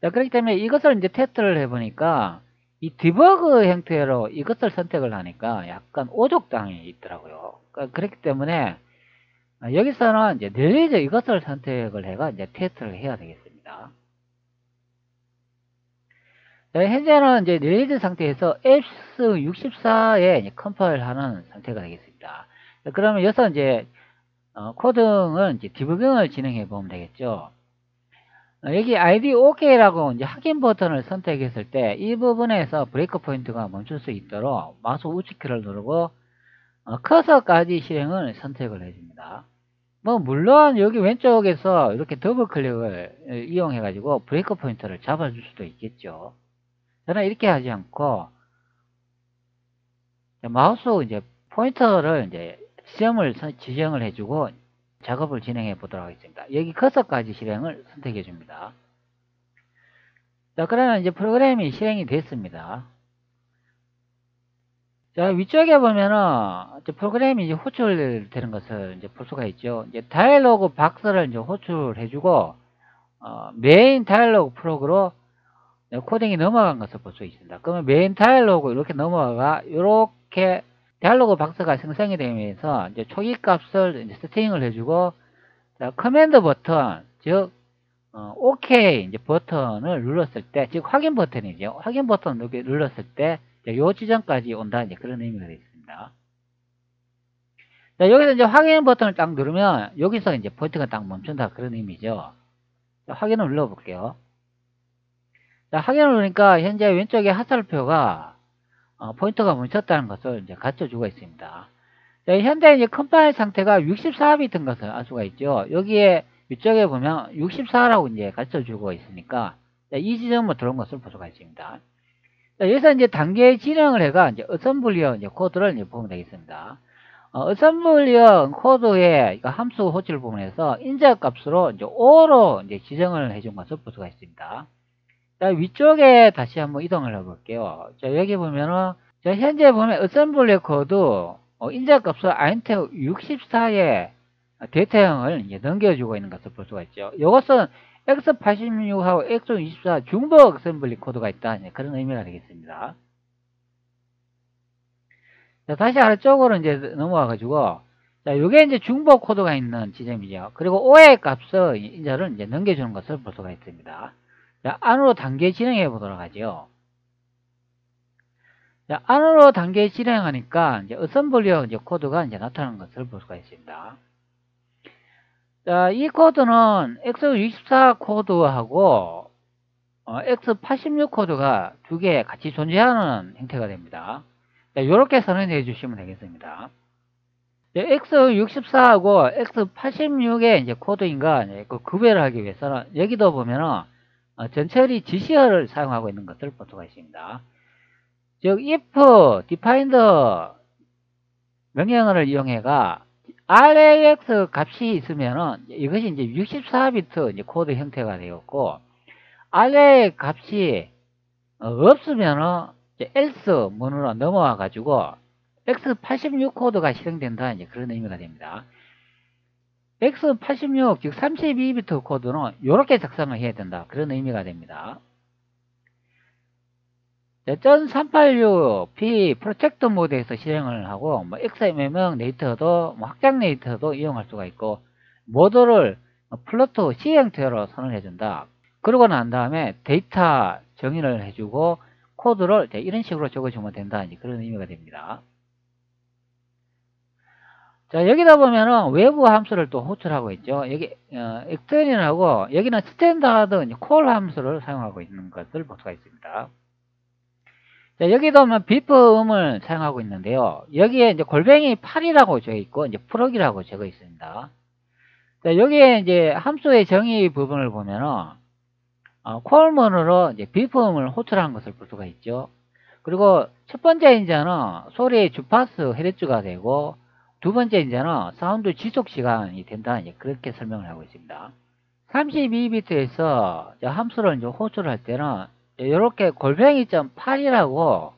자, 그렇기 때문에 이것을 이제 테스트를 해보니까 이 디버그 형태로 이것을 선택을 하니까 약간 오족당이 있더라고요. 그렇기 때문에 여기서는 이제 릴리즈 이것을 선택을 해가 이제 테스트를 해야 되겠습니다. 자, 현재는 이제 릴리즈 상태에서 x64에 컴파일 하는 상태가 되겠습니다. 자, 그러면 여기서 이제 코딩은 이제 디버깅을 진행해 보면 되겠죠. 여기 ID OK라고 이제 확인 버튼을 선택했을 때 이 부분에서 브레이크 포인트가 멈출 수 있도록 마우스 우측키를 누르고 커서까지 실행을 선택을 해줍니다. 뭐 물론 여기 왼쪽에서 이렇게 더블 클릭을 이용해 가지고 브레이크 포인트를 잡아줄 수도 있겠죠. 저는 이렇게 하지 않고 마우스 이제 포인터를 이제 지정을 해주고 작업을 진행해 보도록 하겠습니다. 여기 커서까지 실행을 선택해 줍니다. 자, 그러면 이제 프로그램이 실행이 됐습니다. 자, 위쪽에 보면은 프로그램이 이제 호출되는 것을 이제 볼 수가 있죠. 이제 다이얼로그 박스를 이제 호출해주고 메인 다이얼로그 프로그로 코딩이 넘어간 것을 볼 수 있습니다. 그러면 메인 다이얼로그 이렇게 넘어가 이렇게 다이얼로그 박스가 생성이 되면서 이제 초기 값을 이제 세팅을 해주고 자, 커맨드 버튼 즉 OK 이제 버튼을 눌렀을 때, 즉 확인 버튼이죠. 확인 버튼을 눌렀을 때, 요 지점까지 온다 이제 그런 의미가 되겠습니다. 자, 여기서 이제 확인 버튼을 딱 누르면 여기서 이제 포인트가 딱 멈춘다 그런 의미죠. 자, 확인을 눌러볼게요. 자, 확인을 누르니까 현재 왼쪽에 화살표가 포인터가 멈췄다는 것을 이제 갖춰주고 있습니다. 자, 현재 이제 컴파일 상태가 64비트인 것을 알 수가 있죠. 여기에 위쪽에 보면 64라고 이제 가르쳐주고 있으니까 이 지점으로 들어온 것을 볼 수가 있습니다. 자, 여기서 이제 단계 진행을 해가 이제 어셈블리어 이제 코드를 이제 보면 되겠습니다. 어셈블리어 코드의 함수 호출 부분에서 인자 값으로 이제 5로 이제 지정을 해준 것을 볼 수가 있습니다. 자, 위쪽에 다시 한번 이동을 해 볼게요. 자, 여기 보면은, 자, 현재 보면 어셈블리 코드, 인자값을 인텔 64에 데이터형을 이제 넘겨주고 있는 것을 볼 수가 있죠. 이것은 x86하고 x24 중복 어셈블리 코드가 있다. 그런 의미가 되겠습니다. 자, 다시 아래쪽으로 이제 넘어와가지고, 자, 요게 이제 중복 코드가 있는 지점이죠. 그리고 오의 값을 인자를 이제 넘겨주는 것을 볼 수가 있습니다. 자, 안으로 단계 진행해 보도록 하죠. 자, 안으로 단계 진행하니까 이제 어셈블리어 이제 코드가 이제 나타나는 것을 볼 수가 있습니다. 자, 이 코드는 x64 코드하고 x86 코드가 두 개 같이 존재하는 형태가 됩니다. 자, 이렇게 선언해 주시면 되겠습니다. x64하고 x86의 이제 코드인가 그 구별을 하기 위해서는 여기도 보면은 전처리 지시어를 사용하고 있는 것을 볼 수가 있습니다. 즉 if defined 명령어를 이용해가 RAX 값이 있으면은 이것이 이제 64비트 이제 코드 형태가 되었고 RA 값이 없으면은 else 문으로 넘어와 가지고 x86 코드가 실행된다 이제 그런 의미가 됩니다. x86 즉 32비트 코드는 이렇게 작성을 해야 된다 그런 의미가 됩니다. .386p 프로젝트 모드에서 실행을 하고 XMM 네이터도 확장 네이터도 이용할 수가 있고 모드를 플로트 C 형태로 선언해 준다. 그러고 난 다음에 데이터 정의를 해주고 코드를 이런 식으로 적어주면 된다. 그런 의미가 됩니다. 자, 여기다 보면은 외부 함수를 또 호출하고 있죠. 여기 엑스텐이라고 여기는 스탠다드 콜 함수를 사용하고 있는 것을 볼 수가 있습니다. 자, 여기도 보면 비프음을 사용하고 있는데요. 여기에 이제 골뱅이 8이라고 적어 있고 이제 프록이라고 적어 있습니다. 자, 여기에 이제 함수의 정의 부분을 보면은 콜문으로 이제 비프음을 호출하는 것을 볼 수가 있죠. 그리고 첫 번째 인자는 소리의 주파수 헤르츠가 되고 두 번째 인자는 사운드 지속 시간이 된다. 이제 그렇게 설명을 하고 있습니다. 32비트에서 함수를 이제 호출할 때는 이렇게 골뱅이.8이라고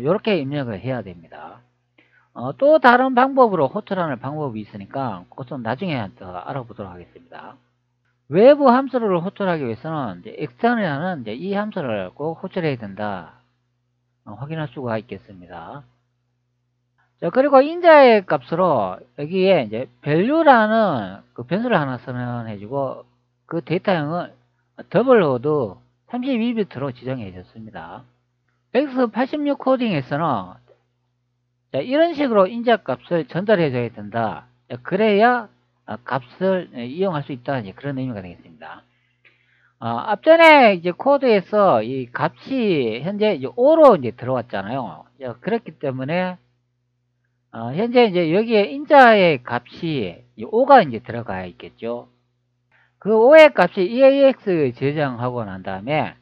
이렇게 입력을 해야 됩니다. 또 다른 방법으로 호출하는 방법이 있으니까 그것은 나중에 더 알아보도록 하겠습니다. 외부 함수를 호출하기 위해서는 extern이라는 이 함수를 꼭 호출해야 된다. 확인할 수가 있겠습니다. 자, 그리고 인자의 값으로 여기에 이제 value라는 그 변수를 하나 선언해주고 그 데이터형을 더블로드 32비트로 지정해 줬습니다. x86 코딩에서는 자, 이런 식으로 인자 값을 전달해 줘야 된다. 자, 그래야 값을 이용할 수 있다. 이제 그런 의미가 되겠습니다. 앞전에 이제 코드에서 이 값이 현재 이제 5로 이제 들어왔잖아요. 자, 그렇기 때문에 현재 이제 여기에 인자의 값이 5가 이제 들어가 있겠죠. 그 5의 값이 EAX 저장하고 난 다음에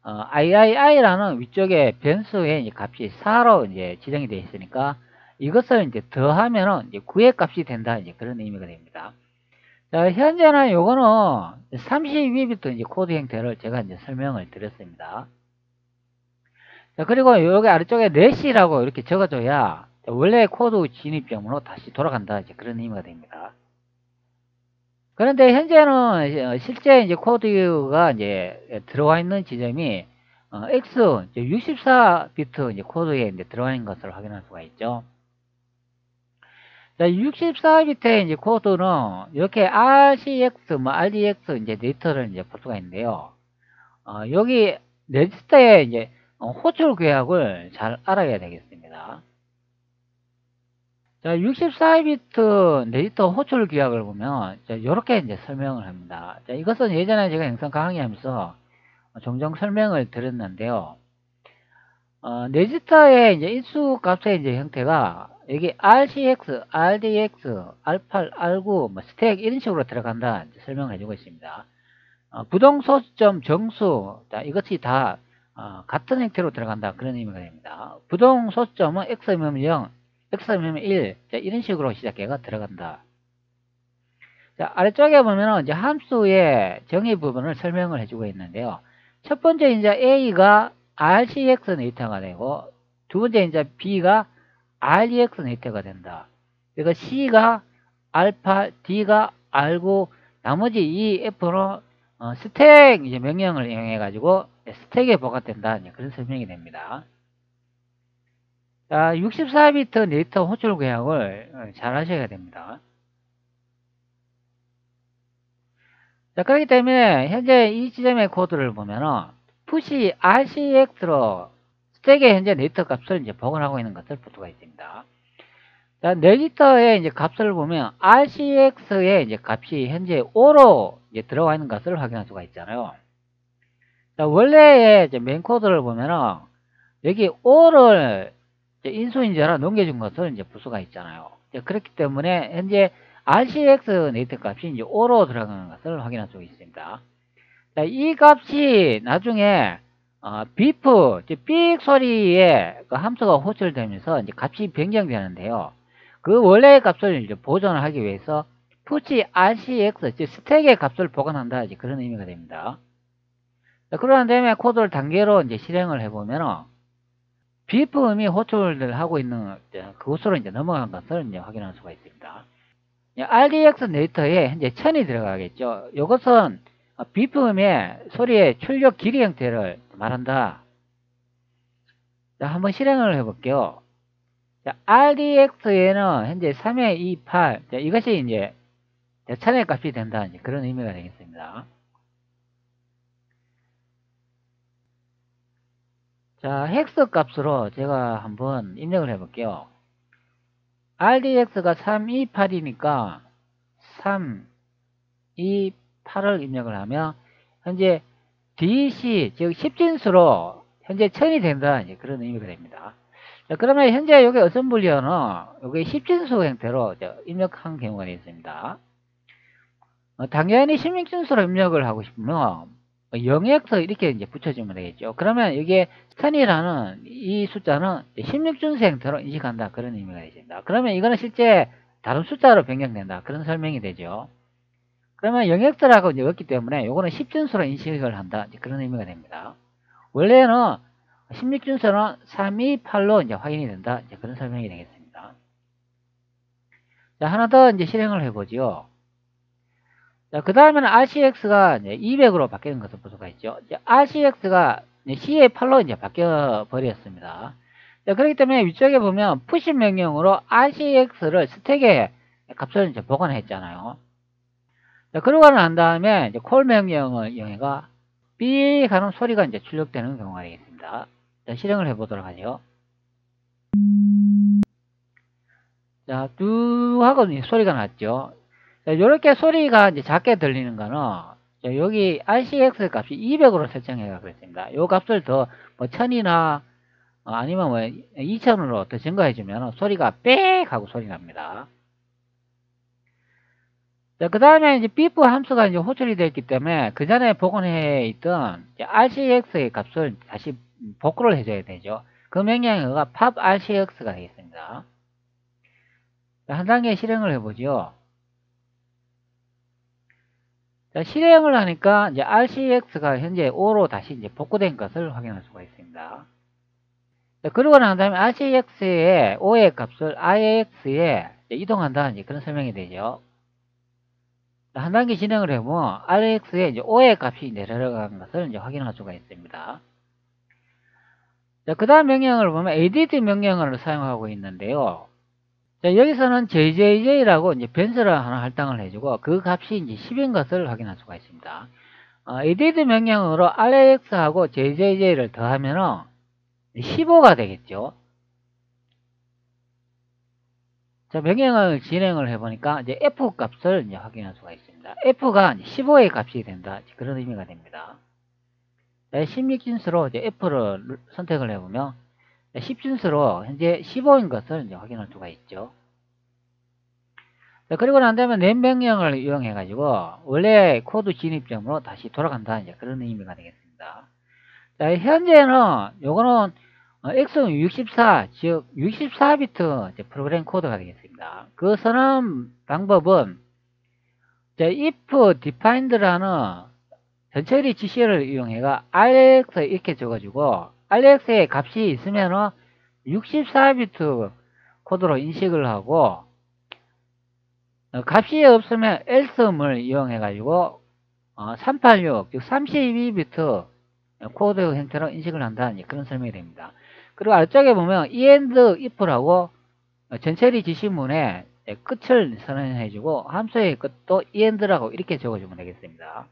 III라는 위쪽에 변수의 값이 4로 이제 지정이 되어 있으니까 이것을 이제 더하면은 이제 9의 값이 된다. 이제 그런 의미가 됩니다. 자, 현재는 요거는 32비트 이제 코드 형태를 제가 이제 설명을 드렸습니다. 자, 그리고 여기 아래쪽에 넷이라고 이렇게 적어줘야 원래 코드 진입점으로 다시 돌아간다. 이제 그런 의미가 됩니다. 그런데 현재는 실제 이제 코드가 이제 들어와 있는 지점이 X 64비트 이제 코드에 이제 들어와 있는 것을 확인할 수가 있죠. 자, 64비트의 이제 코드는 이렇게 RCX, RDX 이제 데이터를 이제 볼 수가 있는데요. 여기 레지스터의 이제 호출 규약을 잘 알아야 되겠습니다. 자, 64비트 레지스터 호출 규약을 보면 이렇게 이제 설명을 합니다. 자, 이것은 예전에 제가 영상 강의하면서 종종 설명을 드렸는데요. 레지스터의 이제 인수 값의 이제 형태가 여기 RCX, RDX, R8, R9, 스택 이런 식으로 들어간다 설명을 해주고 있습니다. 부동 소수점 정수 이것이 다 같은 형태로 들어간다 그런 의미가 됩니다. 부동 소수점은 x면 0, x면 1 이런 식으로 시작해가 들어간다. 자, 아래쪽에 보면은 이제 함수의 정의 부분을 설명을 해주고 있는데요. 첫 번째 이제 A가 RCX 네이터가 되고, 두 번째 이제 B가 REX 네이터가 된다. 그러니까 C가 알파, D가 R고, 나머지 이 F는 스택 이제 명령을 이용해 가지고 스택에 보관된다. 그런 설명이 됩니다. 자, 64비트 네이터 호출 계약을 잘 하셔야 됩니다. 자, 그렇기 때문에 현재 이 지점의 코드를 보면은 푸시 RCX로 스택에 현재 네이터 값을 이제 보관하고 있는 것을 볼 수가 있습니다. 자, 네이터의 이제 값을 보면 RCX의 이제 값이 현재 5로 이제 들어가 있는 것을 확인할 수가 있잖아요. 자, 원래의 이제 메인 코드를 보면은 여기 5를 인수인제로 넘겨준 것을 이제 볼 수가 있잖아요. 그렇기 때문에 현재 RCX 네이트 값이 이제 5로 들어가는 것을 확인할 수 있습니다. 자, 이 값이 나중에 비프, 삑 소리의 그 함수가 호출되면서 이제 값이 변경되는데요. 그 원래의 값을 이제 보존을 하기 위해서 푸시 RCX, 즉 스택의 값을 보관한다, 이제 그런 의미가 됩니다. 자, 그러한 다음에 코드를 단계로 이제 실행을 해보면은 비프음이 호출을 하고 있는 그곳으로 이제 넘어간 것을 이제 확인할 수가 있습니다. RDX 네이터에 현재 1000이 들어가겠죠. 이것은 비프음의 소리의 출력 길이 형태를 말한다. 자, 한번 실행을 해볼게요. 자, RDX에는 현재 3의 28, 자, 이것이 이제 1000의 값이 된다. 이제 그런 의미가 되겠습니다. 자, 헥스 값으로 제가 한번 입력을 해볼게요. RDX가 328이니까 3, 2, 8을 입력을 하면 현재 DC, 즉 10진수로 현재 1000이 된다. 이제 그런 의미가 됩니다. 자, 그러면 현재 여기 어셈블리어는 여기 10진수 형태로 입력한 경우가 되겠습니다. 당연히 16진수로 입력을 하고 싶으면 0x 이렇게 이제 붙여주면 되겠죠. 그러면 이게 1000이라는 이 숫자는 16준수 형태로 인식한다. 그런 의미가 되십니다. 그러면 이거는 실제 다른 숫자로 변경된다. 그런 설명이 되죠. 그러면 0x라고 이제 없기 때문에 이거는 10준수로 인식을 한다. 이제 그런 의미가 됩니다. 원래는 16준수는 3, 2, 8로 이제 확인이 된다. 이제 그런 설명이 되겠습니다. 자, 하나 더 이제 실행을 해보죠. 자, 그 다음에는 RCX가 이제 200으로 바뀌는 것을 볼 수가 있죠. 이제 RCX가 C의 8로 이제 바뀌어 버렸습니다. 자, 그렇기 때문에 위쪽에 보면 푸시 명령으로 RCX를 스택에 값을 이제 보관했잖아요. 자, 그러고 난 다음에 이제 콜 명령을 이용해가 삐 하는 소리가 이제 출력되는 경우가 되겠습니다. 자, 실행을 해보도록 하죠. 자, 뚜 하고 소리가 났죠. 이렇게 소리가 이제 작게 들리는 거는 여기 RCX 값이 200으로 설정해가 그랬습니다. 이 값을 더 뭐 1000이나 아니면 뭐 2000으로 더 증가해주면 소리가 빽 하고 소리 납니다. 자, 그 다음에 이제 비프 함수가 이제 호출이 되어 있기 때문에 그 전에 복원해 있던 RCX의 값을 다시 복구를 해줘야 되죠. 그 명령어가 pop RCX가 되겠습니다. 자, 한 단계 실행을 해보죠. 자, 실행을 하니까 이제 RCX가 현재 5로 다시 이제 복구된 것을 확인할 수가 있습니다. 자, 그러고 난 다음에 RCX의 5의 값을 IX에 이동한다. 이제 그런 설명이 되죠. 자, 한 단계 진행을 해보면 RX에 이제 5의 값이 내려간 것을 이제 확인할 수가 있습니다. 자, 그 다음 명령을 보면 edit 명령어를 사용하고 있는데요. 자, 여기서는 JJJ라고 이제 변수를 하나 할당을 해주고 그 값이 이제 10인 것을 확인할 수가 있습니다. edit 명령으로 RX하고 JJJ를 더하면은 15가 되겠죠. 자, 명령을 진행을 해보니까 이제 F 값을 이제 확인할 수가 있습니다. F가 15의 값이 된다. 그런 의미가 됩니다. 16진수로 이제 F를 선택을 해보면 10진수로 현재 15인 것을 이제 확인할 수가 있죠. 자, 그리고 난 다음에 낸 명령을 이용해 가지고 원래 코드 진입점으로 다시 돌아간다. 이제 그런 의미가 되겠습니다. 자, 현재는 요거는 x64, 즉 64비트 프로그램 코드가 되겠습니다. 그 선언 방법은 if defined라는 전처리 지시를 이용해가 RX 이렇게 적어주고, RX의 값이 있으면은 64비트 코드로 인식을 하고, 값이 없으면 else음을 이용해가지고 386, 즉 32비트 코드 형태로 인식을 한다는 그런 설명이 됩니다. 그리고 아래쪽에 보면 end if라고 전처리 지시문에 끝을 선언해주고 함수의 끝도 end라고 이렇게 적어주면 되겠습니다.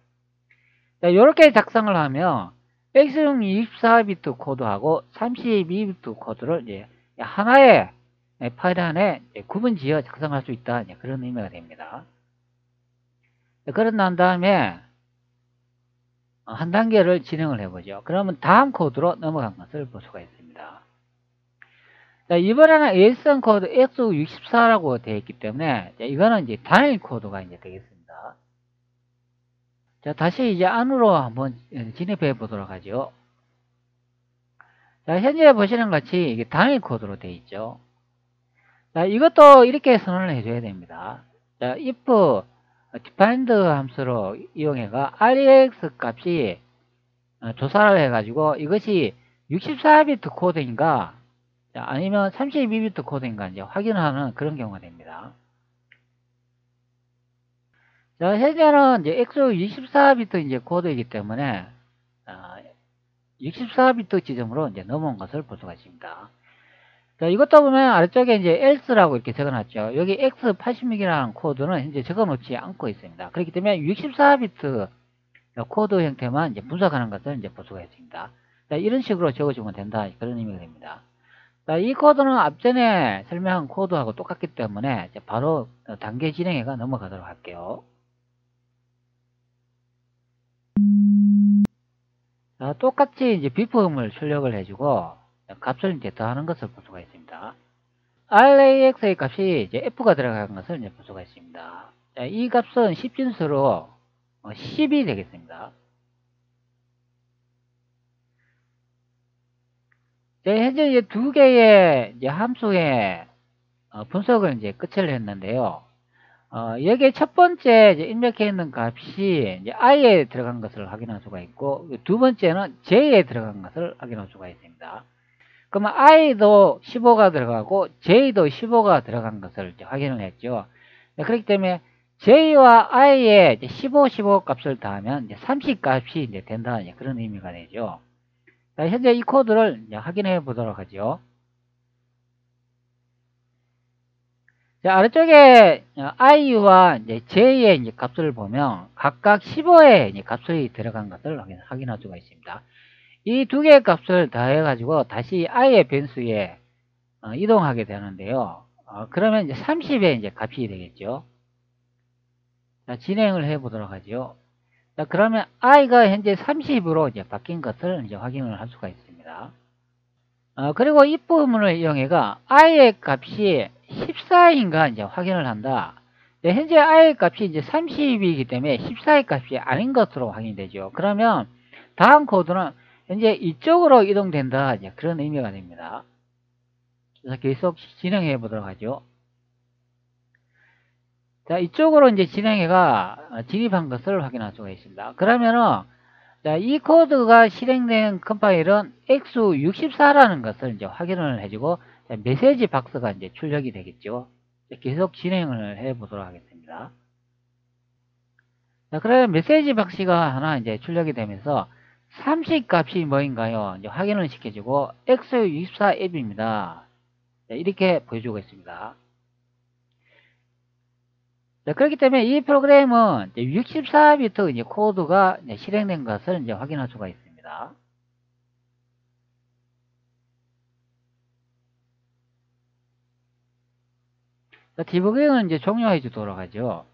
자, 이렇게 작성을 하면 X용 24비트 코드하고 32비트 코드를 이제 하나의 파일 안에 구분지어 작성할 수 있다, 그런 의미가 됩니다. 그런 난 다음에 한 단계를 진행을 해보죠. 그러면 다음 코드로 넘어간 것을 볼 수가 있습니다. 자, 이번에는 ASN 코드 X64라고 되어 있기 때문에 이거는 이제 단일 코드가 이제 되겠습니다. 자, 다시 이제 안으로 한번 진입해 보도록 하죠. 자, 현재 보시는 같이 이게 단일 코드로 되어 있죠. 자, 이것도 이렇게 선언을 해줘야 됩니다. 자, if defined 함수로 이용해가 rex 값이 조사를 해가지고 이것이 64비트 코드인가 아니면 32비트 코드인가 이제 확인하는 그런 경우가 됩니다. 자, 현재는 이제 X24비트 이제 코드이기 때문에 64비트 지점으로 이제 넘어온 것을 볼 수가 있습니다. 자, 이것도 보면 아래쪽에 이제 else라고 이렇게 적어놨죠. 여기 X86이라는 코드는 현재 적어놓지 않고 있습니다. 그렇기 때문에 64비트 코드 형태만 이제 분석하는 것을 이제 볼 수가 있습니다. 자, 이런 식으로 적어주면 된다, 그런 의미가 됩니다. 자, 이 코드는 앞전에 설명한 코드하고 똑같기 때문에 이제 바로 단계 진행해가 넘어가도록 할게요. 자, 똑같이 이제 비프음을 출력을 해주고 값을 이제 더하는 것을 볼 수가 있습니다. RAX의 값이 이제 F가 들어간 것을 이제 볼 수가 있습니다. 자, 이 값은 10진수로 10이 되겠습니다. 자, 현재 이제 두 개의 이제 함수의 분석을 이제 끝을 했는데요. 여기에 첫 번째 이제 입력해 있는 값이 이제 i에 들어간 것을 확인할 수가 있고, 두 번째는 j에 들어간 것을 확인할 수가 있습니다. 그러면 i도 15가 들어가고 j도 15가 들어간 것을 이제 확인을 했죠. 그렇기 때문에 j와 i에 이제 15, 15 값을 더하면 이제 30 값이 이제 된다, 그런 의미가 되죠. 자, 현재 이 코드를 이제 확인해 보도록 하죠. 자, 아래쪽에 i와 이제 j의 이제 값을 보면 각각 15의 이제 값이 들어간 것을 확인할 수가 있습니다. 이 두 개의 값을 더해 가지고 다시 i의 변수에 이동하게 되는데요. 그러면 이제 30의 이제 값이 되겠죠. 자, 진행을 해 보도록 하죠. 자, 그러면 i가 현재 30으로 이제 바뀐 것을 이제 확인을 할 수가 있습니다. 그리고 이 부분을 이용해가 i의 값이 14인가 이제 확인을 한다. 네, 현재 i의 값이 이제 30이기 때문에 14의 값이 아닌 것으로 확인되죠. 그러면 다음 코드는 현재 이쪽으로 이동된다, 이제 그런 의미가 됩니다. 그래서 계속 진행해 보도록 하죠. 자, 이쪽으로 이제 진행해가 진입한 것을 확인할 수가 있습니다. 그러면은 자, 이 코드가 실행된 컴파일은 X64라는 것을 이제 확인을 해주고, 자, 메시지 박스가 이제 출력이 되겠죠. 계속 진행을 해 보도록 하겠습니다. 자, 그러면 메시지 박스가 하나 이제 출력이 되면서 30 값이 뭐인가요? 이제 확인을 시켜주고, X64 앱입니다. 자, 이렇게 보여주고 있습니다. 자, 그렇기 때문에 이 프로그램은 64비트 이제 코드가 이제 실행된 것을 이제 확인할 수가 있습니다. 자, 디버깅은 이제 종료해 주도록 하죠.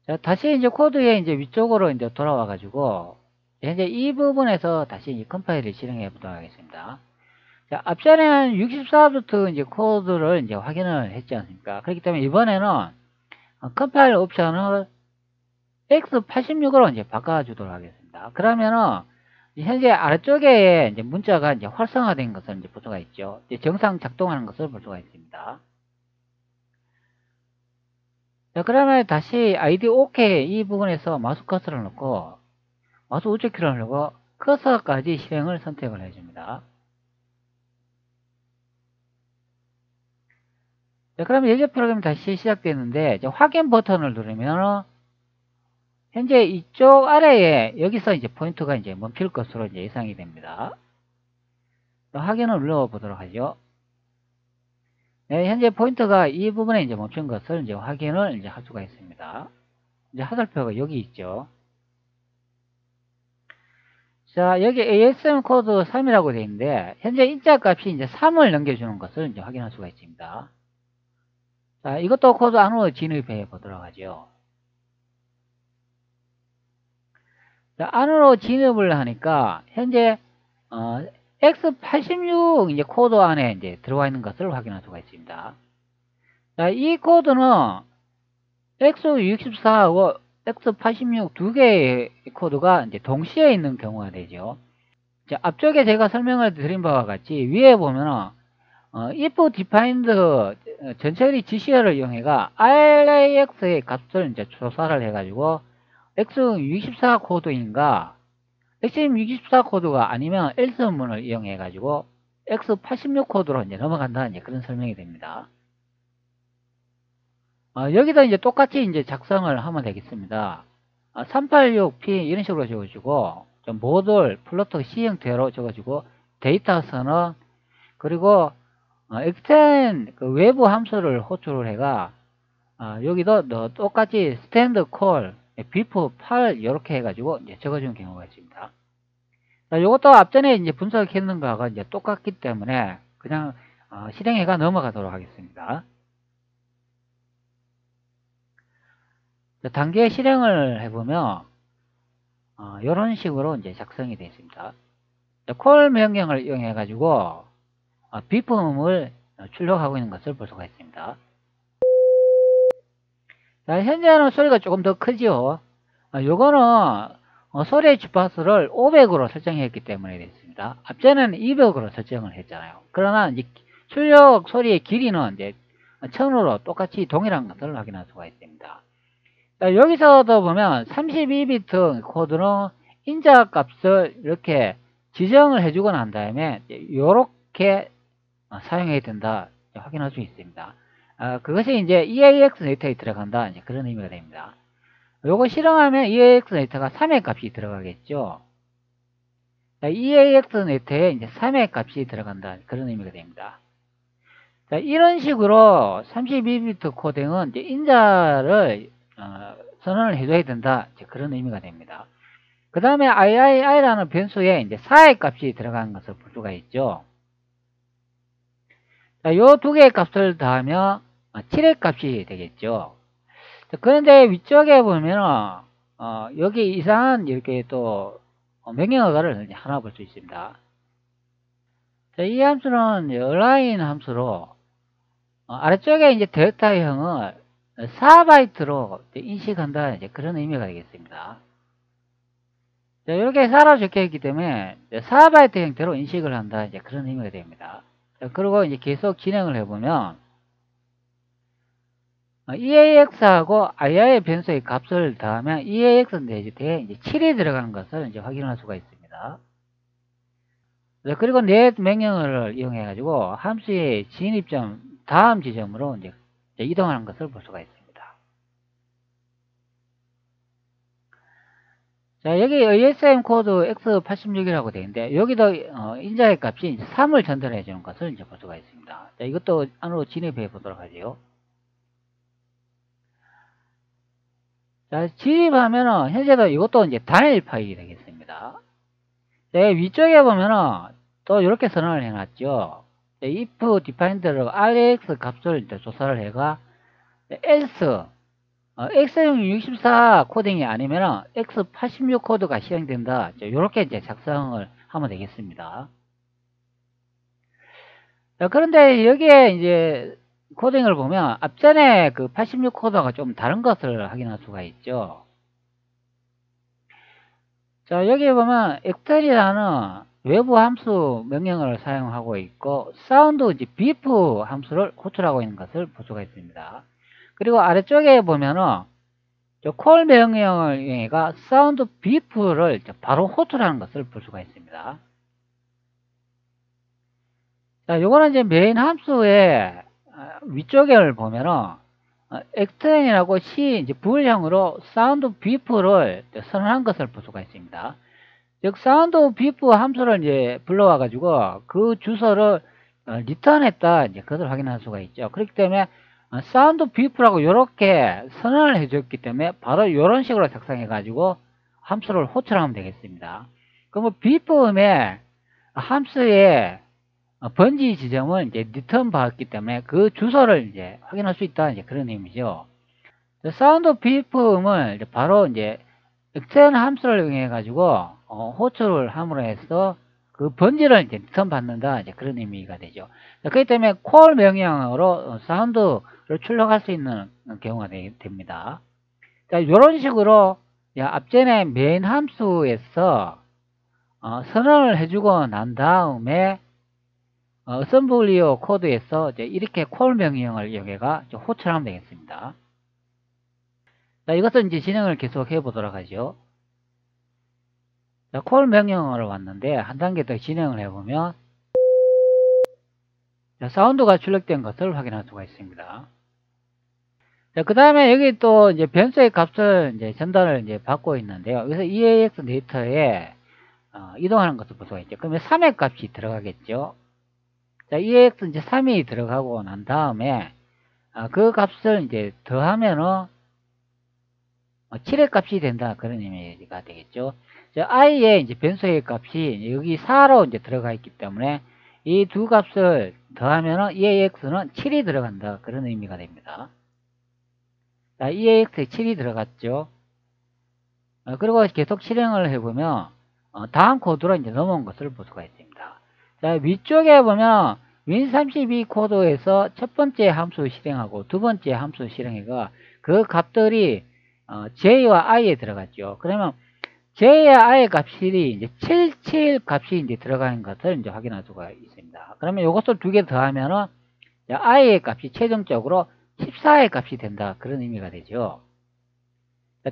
자, 다시 이제 코드에 이제 위쪽으로 이제 돌아와 가지고 현재 이 부분에서 다시 이제 컴파일을 실행해 보도록 하겠습니다. 자, 앞전에는 64비트 이제 코드를 이제 확인을 했지 않습니까? 그렇기 때문에 이번에는 컴파일 옵션을 X86으로 이제 바꿔주도록 하겠습니다. 그러면은 현재 아래쪽에 이제 문자가 이제 활성화된 것을 이제 볼 수가 있죠. 이제 정상 작동하는 것을 볼 수가 있습니다. 자, 그러면 다시 ID OK 이 부분에서 마우스 커서를 넣고 마우스 우측 키를 누르고 커서까지 실행을 선택을 해줍니다. 자, 그러면 예제 프로그램이 다시 시작되는데 확인 버튼을 누르면 현재 이쪽 아래에 여기서 이제 포인트가 이제 멈출 것으로 이제 예상이 됩니다. 확인을 눌러보도록 하죠. 네, 현재 포인트가 이 부분에 이제 멈춘 것을 이제 확인을 이제 할 수가 있습니다. 이제 화살표가 여기 있죠. 자, 여기 ASM 코드 3이라고 되어 있는데, 현재 인자 값이 이제 3을 넘겨주는 것을 이제 확인할 수가 있습니다. 자, 이것도 코드 안으로 진입해 보도록 하죠. 자, 안으로 진입을 하니까, 현재, X86 이제 코드 안에 이제 들어와 있는 것을 확인할 수가 있습니다. 자, 이 코드는 X64하고 X86 두 개의 코드가 이제 동시에 있는 경우가 되죠. 자, 앞쪽에 제가 설명을 드린 바와 같이 위에 보면은 if defined 전처리 지시어를 이용해가 RAX의 값을 이제 조사를 해가지고 X64 코드인가 X64 코드가 아니면 else 문을 이용해가지고 X86 코드로 이제 넘어간다는 이제 그런 설명이 됩니다. 여기다 이제 똑같이 이제 작성을 하면 되겠습니다. 386P 이런 식으로 적어주고, 모듈, 플로트 C 형태로 적어주고, 데이터 선언, 그리고, extend 그 외부 함수를 호출을 해가, 여기도 똑같이 stand call, bif 8 이렇게 해가지고 이제 적어주는 경우가 있습니다. 자, 요것도 앞전에 이제 분석했는 거하고 이제 똑같기 때문에 그냥 실행해가 넘어가도록 하겠습니다. 단계 실행을 해보면 이런 식으로 이제 작성이 되어 있습니다. 콜 명령을 이용해 가지고 비품을 출력하고 있는 것을 볼 수가 있습니다. 자, 현재는 소리가 조금 더 크죠. 요거는 소리의 주파수를 500으로 설정했기 때문에 됐습니다. 앞전에는 200으로 설정을 했잖아요. 그러나 이제 출력 소리의 길이는 이제 1000으로 똑같이 동일한 것을 확인할 수가 있습니다. 자, 여기서도 보면 32비트 코드는 인자 값을 이렇게 지정을 해주고 난 다음에 이렇게 사용해야 된다 확인할 수 있습니다. 그것이 이제 EAX 데이터에 들어간다 이제 그런 의미가 됩니다. 요거 실행하면 EAX 데이터가 3의 값이 들어가겠죠. 자, EAX 데이터에 이제 3의 값이 들어간다 그런 의미가 됩니다. 자, 이런 식으로 32비트 코딩은 이제 인자를 선언을 해줘야 된다. 그런 의미가 됩니다. 그 다음에 III라는 변수에 이제 4의 값이 들어가는 것을 볼 수가 있죠. 자, 요 두 개의 값을 더하면 7의 값이 되겠죠. 자, 그런데 위쪽에 보면 여기 이상한 이렇게 또 명령어가를 하나 볼 수 있습니다. 자, 이 함수는 align 함수로 아래쪽에 이제 델타형을 4바이트로 인식한다 이제 그런 의미가 되겠습니다. 자, 이렇게 4로 적혀 있기 때문에 4바이트 형태로 인식을 한다 이제 그런 의미가 됩니다. 자, 그리고 이제 계속 진행을 해보면 EAX하고 II의 변수의 값을 더하면 EAX 데이터에 이제 7이 들어가는 것을 이제 확인할 수가 있습니다. 자, 그리고 net 명령어를 이용해 가지고 함수의 진입점 다음 지점으로 이제 이동하는 것을 볼 수가 있습니다. 자, 여기 ASM 코드 X86이라고 되어 있는데, 여기도 인자의 값이 3을 전달해 주는 것을 이제 볼 수가 있습니다. 자, 이것도 안으로 진입해 보도록 하죠. 자, 진입하면은, 현재도 이것도 이제 단일 파일이 되겠습니다. 자, 위쪽에 보면은, 또 이렇게 선언을 해놨죠. 자, if defined로 RX 값을 이제 조사를 해가, else, X64 코딩이 아니면 X86 코드가 실행된다. 이렇게 이제 작성을 하면 되겠습니다. 자, 그런데 여기에 이제 코딩을 보면 앞전에 그 86 코드가 좀 다른 것을 확인할 수가 있죠. 자, 여기 보면 extern이라는 외부 함수 명령어를 사용하고 있고 사운드 이제 beef 함수를 호출하고 있는 것을 볼 수가 있습니다. 그리고 아래쪽에 보면은 콜 명령을 이용해가 사운드 비프를 바로 호출하는 것을 볼 수가 있습니다. 자, 요거는 이제 메인 함수의 위쪽을 보면은 extern이라고 C 이제 불형으로 사운드 비프를 선언한 것을 볼 수가 있습니다. 즉 사운드 비프 함수를 이제 불러와 가지고 그 주소를 리턴했다 이제 그것을 확인할 수가 있죠. 그렇기 때문에 사운드 비프라고 이렇게 선언을 해줬기 때문에 바로 이런 식으로 작성해 가지고 함수를 호출하면 되겠습니다. 그러면 비프음의 함수의 번지 지점은 이제 리턴 받았기 때문에 그 주소를 이제 확인할 수 있다 이제 그런 의미죠. 사운드 비프음을 이제 바로 이제 extend 함수를 이용해 가지고 호출을 함으로 해서 그 번지를 이제 리턴 받는다 이제 그런 의미가 되죠. 그렇기 때문에 call 명령으로 사운드를 출력할 수 있는 경우가 됩니다. 자, 이런 식으로 앞전에 메인 함수에서 선언을 해주고 난 다음에 어셈블리어 코드에서 이제 이렇게 call 명령을 이용해가 호출하면 되겠습니다. 자, 이것은 이제 진행을 계속 해보도록 하죠. 자, 콜 명령으로 왔는데 한 단계 더 진행을 해보면 자, 사운드가 출력된 것을 확인할 수가 있습니다. 자, 그 다음에 여기 또 이제 변수의 값을 이제 전달을 이제 받고 있는데요. 여기서 EAX 데이터에 이동하는 것을 볼 수가 있죠. 그러면 3의 값이 들어가겠죠. 자, EAX 이제 3이 들어가고 난 다음에 그 값을 이제 더하면은 7의 값이 된다 그런 의미가 되겠죠. i의 이제 변수의 값이 여기 4로 이제 들어가 있기 때문에 이 두 값을 더하면은 EAX는 7이 들어간다 그런 의미가 됩니다. 자, EAX에 7이 들어갔죠. 그리고 계속 실행을 해보면 다음 코드로 이제 넘어온 것을 볼 수가 있습니다. 자, 위쪽에 보면 win32 코드에서 첫 번째 함수 실행하고 두 번째 함수 실행해가 그 값들이 J와 I에 들어갔죠. 그러면 J와 I 값이 이제 77 값이 이제 들어가는 것을 이제 확인할 수가 있습니다. 그러면 이것을 두 개 더하면은 I의 값이 최종적으로 14의 값이 된다. 그런 의미가 되죠.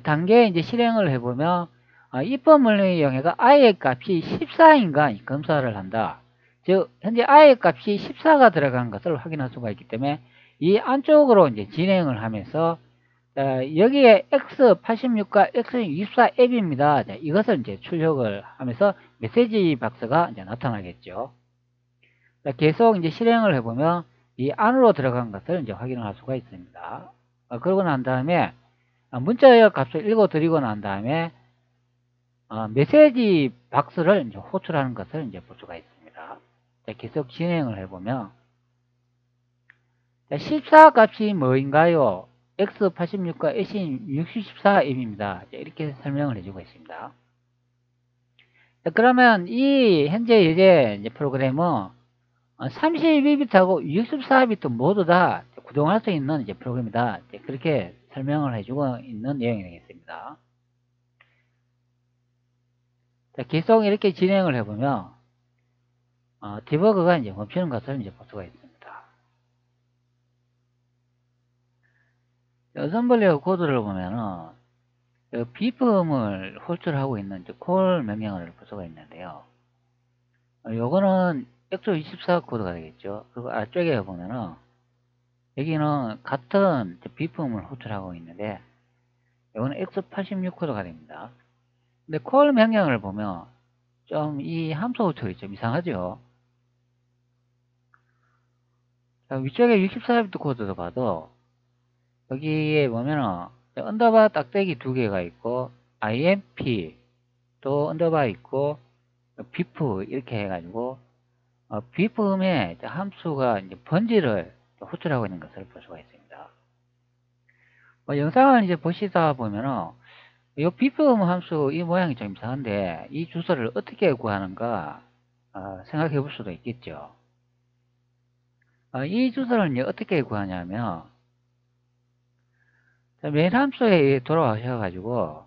단계 이제 실행을 해보면 if 물리 이용해가 I의 값이 14인가 검사를 한다. 즉 현재 I의 값이 14가 들어간 것을 확인할 수가 있기 때문에 이 안쪽으로 이제 진행을 하면서 여기에 X86과 X64 앱입니다. 이것을 이제 출력을 하면서 메시지 박스가 이제 나타나겠죠. 계속 이제 실행을 해보면 이 안으로 들어간 것을 이제 확인을 할 수가 있습니다. 그러고 난 다음에 문자열 값을 읽어드리고 난 다음에 메시지 박스를 이제 호출하는 것을 이제 볼 수가 있습니다. 계속 진행을 해보면 14 값이 뭐인가요? X86과 X64M입니다. 이렇게 설명을 해주고 있습니다. 그러면 이 현재 이제 프로그램은 32비트하고 64비트 모두 다 구동할 수 있는 이제 프로그램이다. 그렇게 설명을 해주고 있는 내용이 되겠습니다. 자, 계속 이렇게 진행을 해보면 디버그가 이제 멈추는 것을 이제 볼 수가 있습니다. 어셈블리어 코드를 보면은 비품을 호출하고 있는 콜 명령어를 볼 수가 있는데요. 요거는 X24 코드가 되겠죠. 그리고 아래쪽에 보면은 여기는 같은 비품을 호출하고 있는데 요거는 X86 코드가 됩니다. 근데 콜 명령을 보면 좀 이 함수 호출이 좀 이상하죠. 자, 위쪽에 64비트 코드도 봐도 여기에 보면은 언더바 딱대기 두 개가 있고 IMP 또 언더바 있고 비프 이렇게 해가지고 비프음의 함수가 이제 번지를 호출하고 있는 것을 볼 수가 있습니다. 영상을 이제 보시다 보면은 이 비프음 함수 이 모양이 좀 이상한데 이 주소를 어떻게 구하는가 생각해 볼 수도 있겠죠. 이 주소를 이제 어떻게 구하냐면 메인 함수에 돌아오셔가지고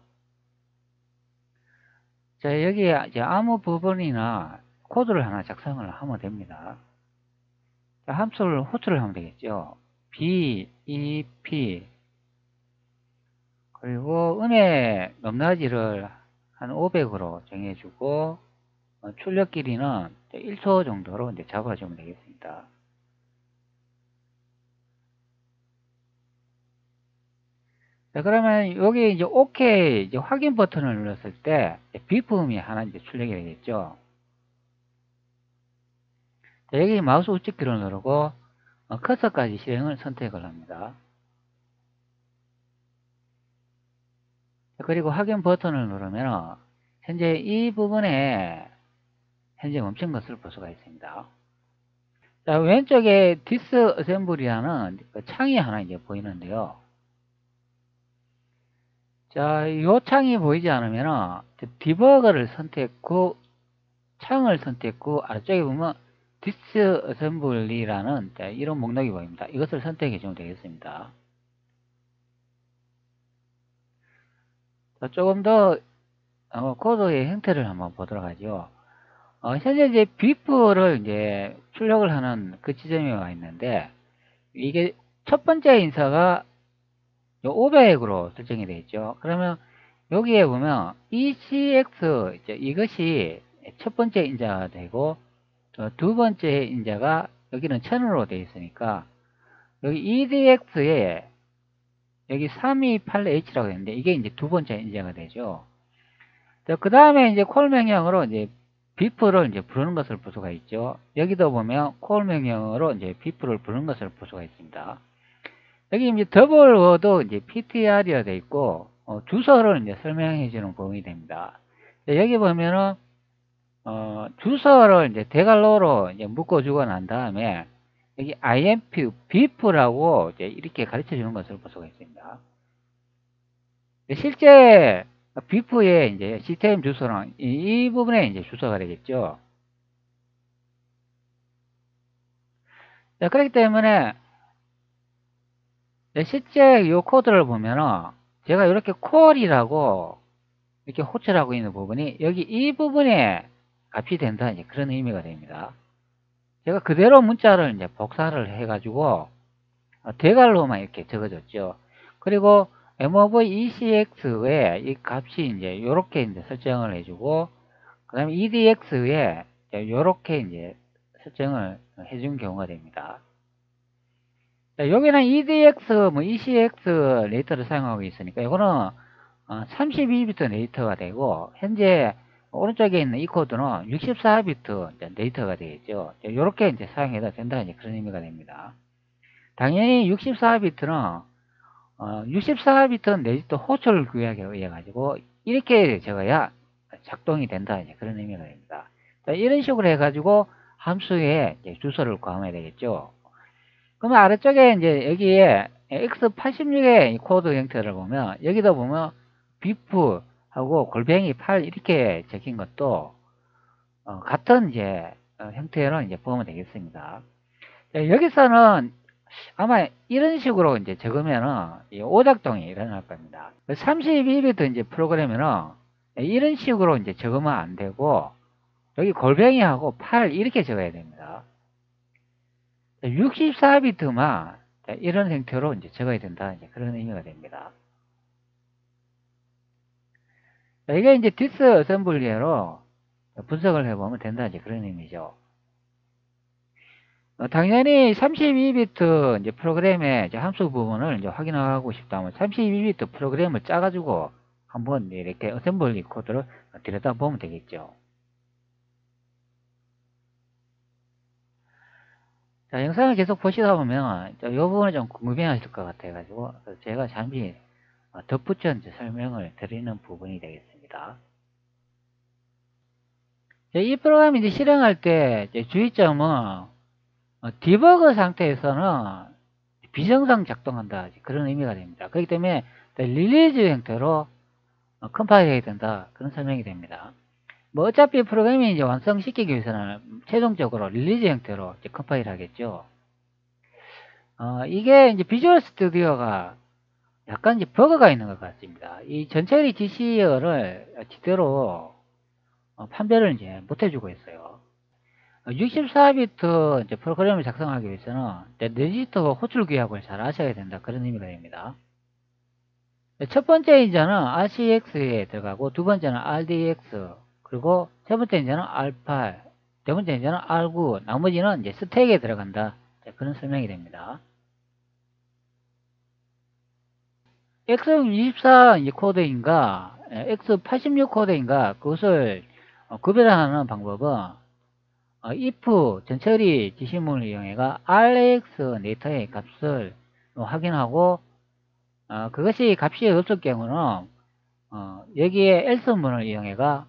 자, 여기에 이제 아무 부분이나 코드를 하나 작성을 하면 됩니다. 자, 함수를 호출을 하면 되겠죠. B, E, P, 그리고 음의 높낮이를 한 500으로 정해주고 출력 길이는 1초 정도로 이제 잡아주면 되겠습니다. 자, 그러면 여기 이제 OK 이제 확인 버튼을 눌렀을 때 비품이 하나 이제 출력이 되겠죠. 자, 여기 마우스 우측키를 누르고 커서까지 실행을 선택을 합니다. 자, 그리고 확인 버튼을 누르면 현재 이 부분에 현재 멈춘 것을 볼 수가 있습니다. 자, 왼쪽에 디스어셈블이라는 창이 하나 이제 보이는데요. 자, 이 창이 보이지 않으면 디버거를 선택 후 창을 선택 후 아래쪽에 보면 디스어셈블리라는 이런 목록이 보입니다. 이것을 선택해 주면 되겠습니다. 자, 조금 더 코드의 형태를 한번 보도록 하죠. 현재 이제 비프를 이제 출력을 하는 그 지점에 와 있는데 이게 첫 번째 인사가 500으로 설정이 되어 있죠. 그러면 여기에 보면 ECX 이것이 첫 번째 인자가 되고 두 번째 인자가 여기는 1000으로 되어 있으니까 여기 EDX에 여기 328H라고 했는데 이게 이제 두 번째 인자가 되죠. 그 다음에 이제 콜 명령으로 이제 비프를 이제 부르는 것을 볼 수가 있죠. 여기도 보면 콜 명령으로 이제 비프를 부르는 것을 볼 수가 있습니다. 여기 이제 더블 워드 이제 PTR이라 되어 있고 주소를 이제 설명해 주는 부분이 됩니다. 여기 보면은 주소를 이제 대괄호로 이제 묶어 주고 난 다음에 여기 IMP 비프라고 이제 이렇게 가르쳐 주는 것을 볼 수가 있습니다. 실제 비프의 이제 시스템 주소는 이 부분에 이제 주소가 되겠죠. 자, 그렇기 때문에 실제 이 코드를 보면은 제가 이렇게 콜이라고 이렇게 호출하고 있는 부분이 여기 이 부분에 값이 된다 이제 그런 의미가 됩니다. 제가 그대로 문자를 이제 복사를 해가지고 대괄호만 이렇게 적어줬죠. 그리고 mov ECX에 이 값이 이제 요렇게 이제 설정을 해주고 그 다음에 EDX에 요렇게 이제 설정을 해준 경우가 됩니다. 자, 여기는 EDX, 뭐 ECX 레이터를 사용하고 있으니까 이거는 32비트 레이터가 되고 현재 오른쪽에 있는 이 코드는 64비트 레이터가 되겠죠. 이렇게 이제 사용해도 된다 이제 그런 의미가 됩니다. 당연히 64비트는 64비트 내지도 호출 구역에 의해 가지고 이렇게 적어야 작동이 된다 이제 그런 의미가 됩니다. 자, 이런 식으로 해가지고 함수에 주소를 구하면 되겠죠. 그러면 아래쪽에 이제 여기에 x86의 코드 형태를 보면 여기다 보면 비프하고 골뱅이 8 이렇게 적힌 것도 같은 이제 형태로 이제 보면 되겠습니다. 여기서는 아마 이런 식으로 이제 적으면은 오작동이 일어날 겁니다. 32비트 이제 프로그램에는 이런 식으로 이제 적으면 안 되고 여기 골뱅이하고 8 이렇게 적어야 됩니다. 64비트만 이런 형태로 이제 적어야 된다. 이제 그런 의미가 됩니다. 이게 이제 디스어셈블리로 분석을 해보면 된다. 이제 그런 의미죠. 당연히 32비트 이제 프로그램의 이제 함수 부분을 이제 확인하고 싶다면 32비트 프로그램을 짜가지고 한번 이렇게 어셈블리 코드를 들여다보면 되겠죠. 자, 영상을 계속 보시다 보면 이 부분을 좀 궁금해 하실 것 같아가지고 제가 잠시 덧붙여 설명을 드리는 부분이 되겠습니다. 이 프로그램 이제 실행할 때 주의점은 디버그 상태에서는 비정상 작동한다 그런 의미가 됩니다. 그렇기 때문에 릴리즈 형태로 컴파일 해야 된다 그런 설명이 됩니다. 뭐 어차피 프로그램이 이제 완성시키기 위해서는 최종적으로 릴리즈 형태로 이제 컴파일 하겠죠. 이게 이제 비주얼 스튜디오가 약간 이제 버그가 있는 것 같습니다. 이 전체리 GC를 제대로 판별을 이제 못 해주고 있어요. 64비트 이제 프로그램을 작성하기 위해서는 레지스터 호출 규약을 잘 아셔야 된다 그런 의미가 됩니다. 첫 번째 인자는 RCX에 들어가고, 두 번째는 RDX, 그리고 세 번째 인자는 R8, 네 번째 인자는 R9, 나머지는 이제 스택에 들어간다. 그런 설명이 됩니다. X24 코드인가, X86 코드인가, 그것을 구별하는 방법은 if 전처리 지시문을 이용해가 RX 데이터의 값을 확인하고, 그것이 값이 없을 경우는 여기에 else 문을 이용해가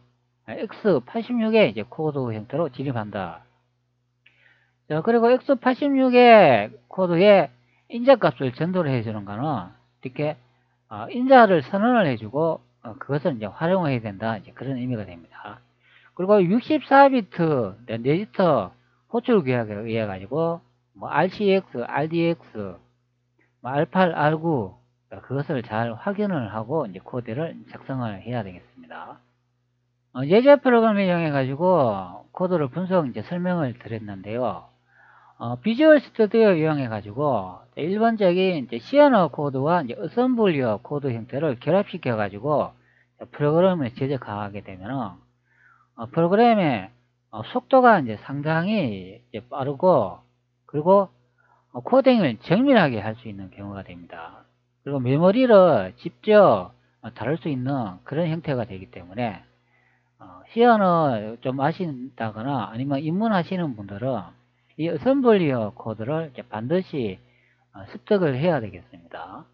X86의 이제 코드 형태로 진입한다. 자, 그리고 X86의 코드에 인자 값을 전도를 해주는 거는 이렇게 인자를 선언을 해주고 그것을 이제 활용을 해야 된다. 이제 그런 의미가 됩니다. 그리고 64비트 레지스터 호출 규약에 의해 가지고 뭐 RCX, RDX, 뭐 R8, R9 그것을 잘 확인을 하고 이제 코드를 작성을 해야 되겠습니다. 예제 프로그램을 이용해 가지고 코드를 분석 이제 설명을 드렸는데요. 비주얼 스튜디오 이용해 가지고 일반적인 이제 C 언어 코드와 이제 어셈블리어 코드 형태를 결합시켜 가지고 프로그램을 제작하게 되면은 프로그램의 속도가 이제 상당히 이제 빠르고, 그리고 코딩을 정밀하게 할 수 있는 경우가 됩니다. 그리고 메모리를 직접 다룰 수 있는 그런 형태가 되기 때문에 시연을 좀 아신다거나 아니면 입문하시는 분들은 이 어셈블리어 코드를 이제 반드시 습득을 해야 되겠습니다.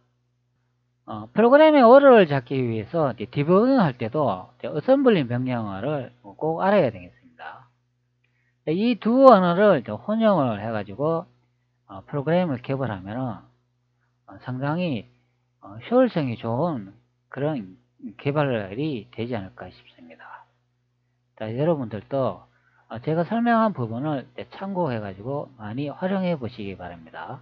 프로그램의 오류를 잡기 위해서 디버깅 할 때도 어셈블리 명령어를 꼭 알아야 되겠습니다. 이 두 언어를 혼용을 해가지고 프로그램을 개발하면 상당히 효율성이 좋은 그런 개발이 되지 않을까 싶습니다. 자, 여러분들도 제가 설명한 부분을 참고해 가지고 많이 활용해 보시기 바랍니다.